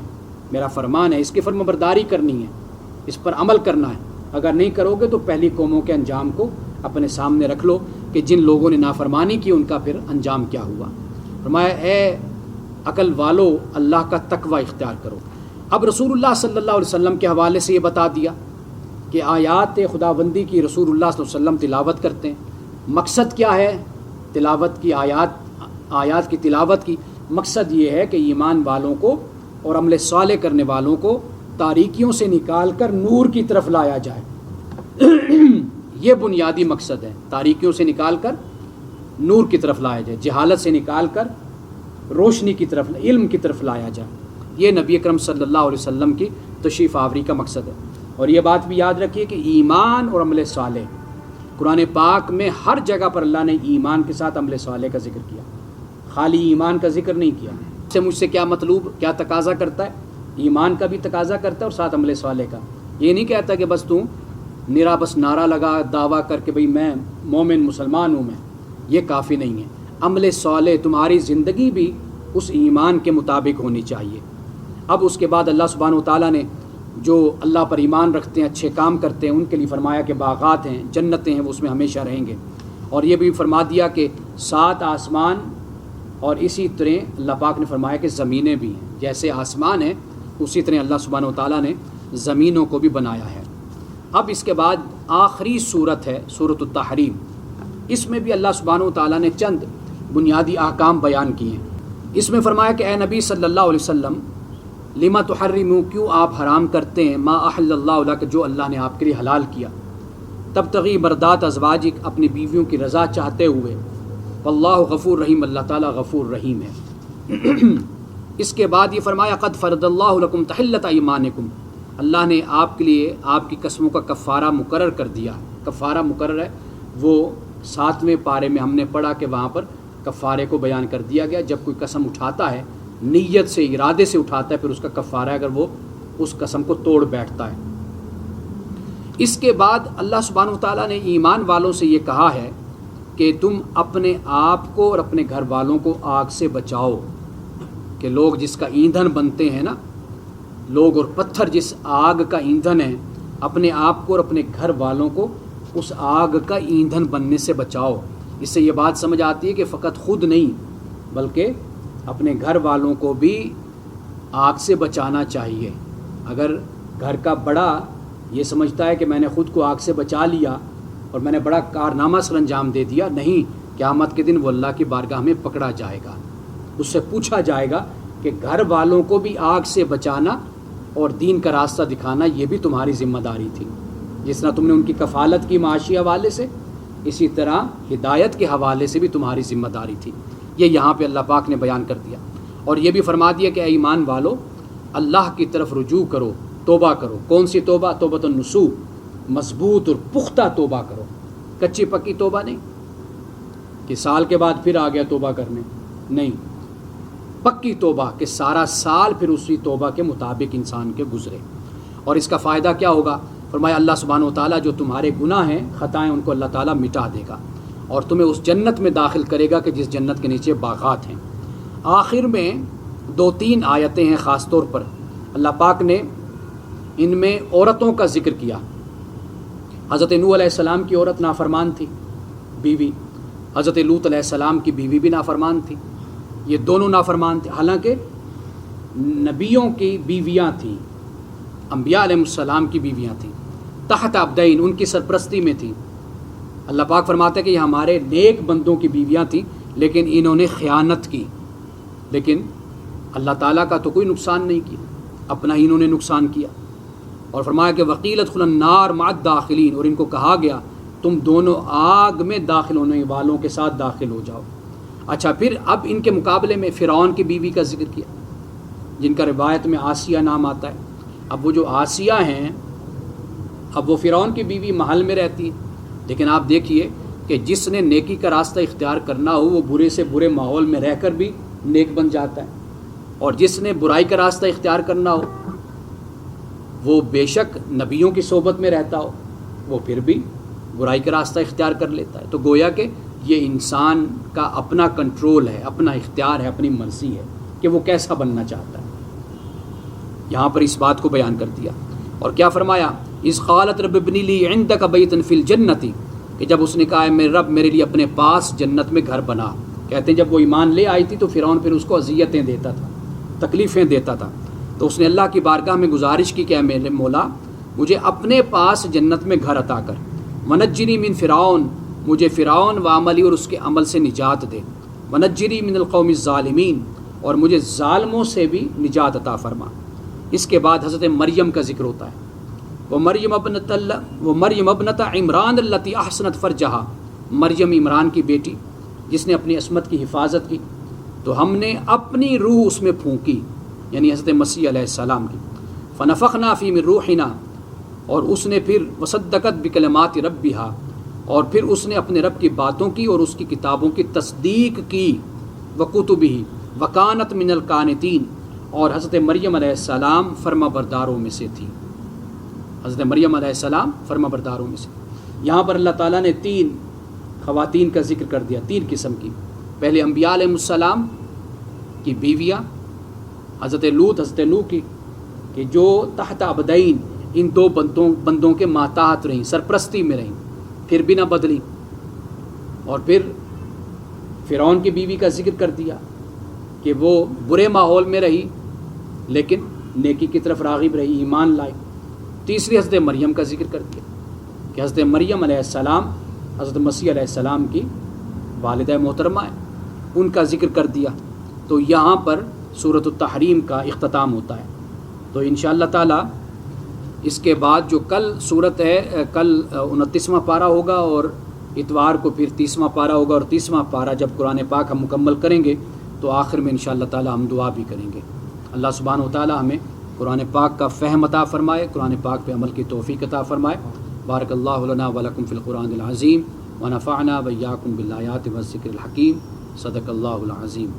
میرا فرمان ہے، اس کی فرمانبرداری کرنی ہے، اس پر عمل کرنا ہے۔ اگر نہیں کرو گے تو پہلی قوموں کے انجام کو اپنے سامنے رکھ لو کہ جن لوگوں نے نافرمانی کی ان کا پھر انجام کیا ہوا۔ فرمایا اے عقل والو اللہ کا تقوی اختیار کرو۔ اب رسول اللہ صلی اللہ علیہ وسلم کے حوالے سے یہ بتا دیا کہ آیات خداوندی کی رسول اللہ صلی اللہ علیہ وسلم تلاوت کرتے ہیں۔ مقصد کیا ہے تلاوت کی؟ آیات کی تلاوت کی مقصد یہ ہے کہ ایمان والوں کو اور عمل صالح کرنے والوں کو تاریکیوں سے نکال کر نور کی طرف لایا جائے۔ یہ بنیادی مقصد ہے، تاریکیوں سے نکال کر نور کی طرف لایا جائے، جہالت سے نکال کر روشنی کی طرف، علم کی طرف لایا جائے۔ یہ نبی اکرم صلی اللہ علیہ وسلم کی تشریف آوری کا مقصد ہے۔ اور یہ بات بھی یاد رکھیے کہ ایمان اور عمل صالح، قرآن پاک میں ہر جگہ پر اللہ نے ایمان کے ساتھ عمل صالح کا ذکر کیا، خالی ایمان کا ذکر نہیں کیا۔ اس سے مجھ سے کیا مطلوب، کیا تقاضا کرتا ہے؟ ایمان کا بھی تقاضا کرتا ہے اور ساتھ عمل صالح کا۔ یہ نہیں کہتا کہ بس تو نرا بس نعرہ لگا دعویٰ کر کے بھئی میں مومن مسلمان ہوں، میں، یہ کافی نہیں ہے۔ عمل صالح، تمہاری زندگی بھی اس ایمان کے مطابق ہونی چاہیے۔ اب اس کے بعد اللہ سبحانہ و تعالیٰ نے جو اللہ پر ایمان رکھتے ہیں، اچھے کام کرتے ہیں، ان کے لیے فرمایا کہ باغات ہیں، جنتیں ہیں، وہ اس میں ہمیشہ رہیں گے۔ اور یہ بھی فرما دیا کہ 7 آسمان اور اسی طرح اللہ پاک نے فرمایا کہ زمینیں بھی ہیں، جیسے آسمان ہیں اسی طرح اللہ سبحانہ و تعالیٰ نے زمینوں کو بھی بنایا ہے۔ اب اس کے بعد آخری صورت ہے سورۃ التحریم۔ اس میں بھی اللہ سبحانہ و تعالیٰ نے چند بنیادی احکام بیان کیے ہیں۔ اس میں فرمایا کہ اے نبی صلی اللہ علیہ وسلم لما تحرمون، کیوں آپ حرام کرتے ہیں، ما احل اللہ لک، جو اللہ نے آپ کے لیے حلال کیا، تبتغی مرضات ازواجک، اپنی بیویوں کی رضا چاہتے ہوئے، واللہ غفور رحیم، اللہ تعالیٰ غفور رحیم ہے۔ اس کے بعد یہ فرمایا قد فرض اللہ لکم تحلۃ ایمانکم، اللہ نے آپ کے لیے آپ کی قسموں کا کفارہ مقرر کر دیا۔ کفارہ مقرر ہے، وہ 7ویں پارے میں ہم نے پڑھا کہ وہاں پر کفارے کو بیان کر دیا گیا۔ جب کوئی قسم اٹھاتا ہے، نیت سے، ارادے سے اٹھاتا ہے، پھر اس کا کفارہ ہے اگر وہ اس قسم کو توڑ بیٹھتا ہے۔ اس کے بعد اللہ سبحانہ وتعالیٰ نے ایمان والوں سے یہ کہا ہے کہ تم اپنے آپ کو اور اپنے گھر والوں کو آگ سے بچاؤ، کہ لوگ جس کا ایندھن بنتے ہیں نا، لوگ اور پتھر جس آگ کا ایندھن ہے، اپنے آپ کو اور اپنے گھر والوں کو اس آگ کا ایندھن بننے سے بچاؤ۔ اس سے یہ بات سمجھ آتی ہے کہ فقط خود نہیں بلکہ اپنے گھر والوں کو بھی آگ سے بچانا چاہیے۔ اگر گھر کا بڑا یہ سمجھتا ہے کہ میں نے خود کو آگ سے بچا لیا اور میں نے بڑا کارنامہ سر انجام دے دیا، نہیں، قیامت کے دن وہ اللہ کی بارگاہ میں پکڑا جائے گا، اس سے پوچھا جائے گا کہ گھر والوں کو بھی آگ سے بچانا اور دین کا راستہ دکھانا یہ بھی تمہاری ذمہ داری تھی۔ جس طرح تم نے ان کی کفالت کی معاشی حوالے سے، اسی طرح ہدایت کے حوالے سے بھی تمہاری ذمہ داری تھی۔ یہ یہاں پہ اللہ پاک نے بیان کر دیا، اور یہ بھی فرما دیا کہ اے ایمان والو، اللہ کی طرف رجوع کرو، توبہ کرو۔ کون سی توبہ؟ توبۃ النصوح، مضبوط اور پختہ توبہ کرو، کچی پکی توبہ نہیں کہ سال کے بعد پھر آ گیا توبہ کرنے، نہیں، پکی توبہ کہ سارا سال پھر اسی توبہ کے مطابق انسان کے گزرے۔ اور اس کا فائدہ کیا ہوگا؟ فرمایا اللہ سبحانہ و تعالیٰ جو تمہارے گناہ ہیں، خطائیں، ان کو اللہ تعالیٰ مٹا دے گا اور تمہیں اس جنت میں داخل کرے گا کہ جس جنت کے نیچے باغات ہیں۔ آخر میں 2-3 آیتیں ہیں خاص طور پر اللہ پاک نے ان میں عورتوں کا ذکر کیا۔ حضرت نوح علیہ السلام کی عورت نافرمان تھی، بیوی، حضرت لوط علیہ السلام کی بیوی بھی نافرمان تھی، یہ دونوں نافرمان تھے، حالانکہ نبیوں کی بیویاں تھیں، انبیاء علیہ السلام کی بیویاں تھیں، تحت عبدین، ان کی سرپرستی میں تھیں۔ اللہ پاک فرماتا ہے کہ یہ ہمارے نیک بندوں کی بیویاں تھیں، لیکن انہوں نے خیانت کی، لیکن اللہ تعالیٰ کا تو کوئی نقصان نہیں کیا، اپنا ہی انہوں نے نقصان کیا۔ اور فرمایا کہ وقیل ادخلوا النار مع الداخلین، اور ان کو کہا گیا تم دونوں آگ میں داخل ہونے والوں کے ساتھ داخل ہو جاؤ۔ اچھا، پھر اب ان کے مقابلے میں فرعون کی بیوی کا ذکر کیا، جن کا روایت میں آسیہ نام آتا ہے۔ اب وہ جو آسیہ ہیں، اب وہ فرعون کی بیوی محل میں رہتی ہے، لیکن آپ دیکھیے کہ جس نے نیکی کا راستہ اختیار کرنا ہو وہ برے سے برے ماحول میں رہ کر بھی نیک بن جاتا ہے، اور جس نے برائی کا راستہ اختیار کرنا ہو وہ بے شک نبیوں کی صحبت میں رہتا ہو وہ پھر بھی برائی کا راستہ اختیار کر لیتا ہے۔ تو گویا کہ یہ انسان کا اپنا کنٹرول ہے، اپنا اختیار ہے، اپنی مرضی ہے کہ وہ کیسا بننا چاہتا ہے۔ یہاں پر اس بات کو بیان کر دیا، اور کیا فرمایا، اذ قالت رب ابن لی عندک بیتا فی الجنت، کہ جب اس نے کہا ہے میرے رب میرے لیے اپنے پاس جنت میں گھر بنا۔ کہتے ہیں جب وہ ایمان لے آئی تھی تو فرعون پھر اس کو اذیتیں دیتا تھا، تکلیفیں دیتا تھا، تو اس نے اللہ کی بارگاہ میں گزارش کی کہ اے میرے مولا مجھے اپنے پاس جنت میں گھر عطا کر، ونجنی من فرعون، مجھے فرعون و عملی اور اس کے عمل سے نجات دے، ونجنی من القوم الظالمین، اور مجھے ظالموں سے بھی نجات عطا فرما۔ اس کے بعد حضرت مریم کا ذکر ہوتا ہے، وہ مریم ابنت عمران التی احسنت فرجہا، مریم عمران کی بیٹی جس نے اپنی عصمت کی حفاظت کی، تو ہم نے اپنی روح اس میں پھونکی، یعنی حضرت مسیح علیہ السلام کی، فنفخنا فی من روحنا، اور اس نے پھر وصدقت بکلمات ربہا، اور پھر اس نے اپنے رب کی باتوں کی اور اس کی کتابوں کی تصدیق کی، وکتبہ وکانت من القانتین، اور حضرت مریم علیہ السلام فرما برداروں میں سے تھی، حضرت مریم علیہ السلام فرما برداروں میں سے۔ یہاں پر اللہ تعالیٰ نے 3 خواتین کا ذکر کر دیا، 3 قسم کی۔ پہلے انبیاء علیہ السلام کی بیویاں، حضرت لوط، حضرت نوح کی، کہ جو تحت عبدین، ان 2 بندوں کے ماتحت رہیں، سرپرستی میں رہیں، پھر بھی نہ بدلی۔ اور پھر فرعون کی بیوی کا ذکر کر دیا کہ وہ برے ماحول میں رہی لیکن نیکی کی طرف راغب رہی، ایمان لائی۔ تیسری حضرت مریم کا ذکر کر دیا کہ حضرت مریم علیہ السلام حضرت مسیح علیہ السلام کی والدہ محترمہ ہے، ان کا ذکر کر دیا۔ تو یہاں پر سورۃ التحریم کا اختتام ہوتا ہے۔ تو انشاءاللہ تعالی اس کے بعد جو کل صورت ہے، کل 29واں پارہ ہوگا اور اتوار کو پھر 30واں پارہ ہوگا، اور 30واں پارہ جب قرآن پاک ہم مکمل کریں گے تو آخر میں انشاءاللہ تعالی ہم دعا بھی کریں گے۔ اللہ سبحانہ و تعالی ہمیں قرآن پاک کا فہم عطا فرمائے، قرآن پاک پہ عمل کی توفیق عطا فرمائے۔ بارک اللہ لنا ولکم فی القرآن العظیم ونفعنا وإیاکم بالآیات والذکر الحکیم۔ صدق اللہ العظیم۔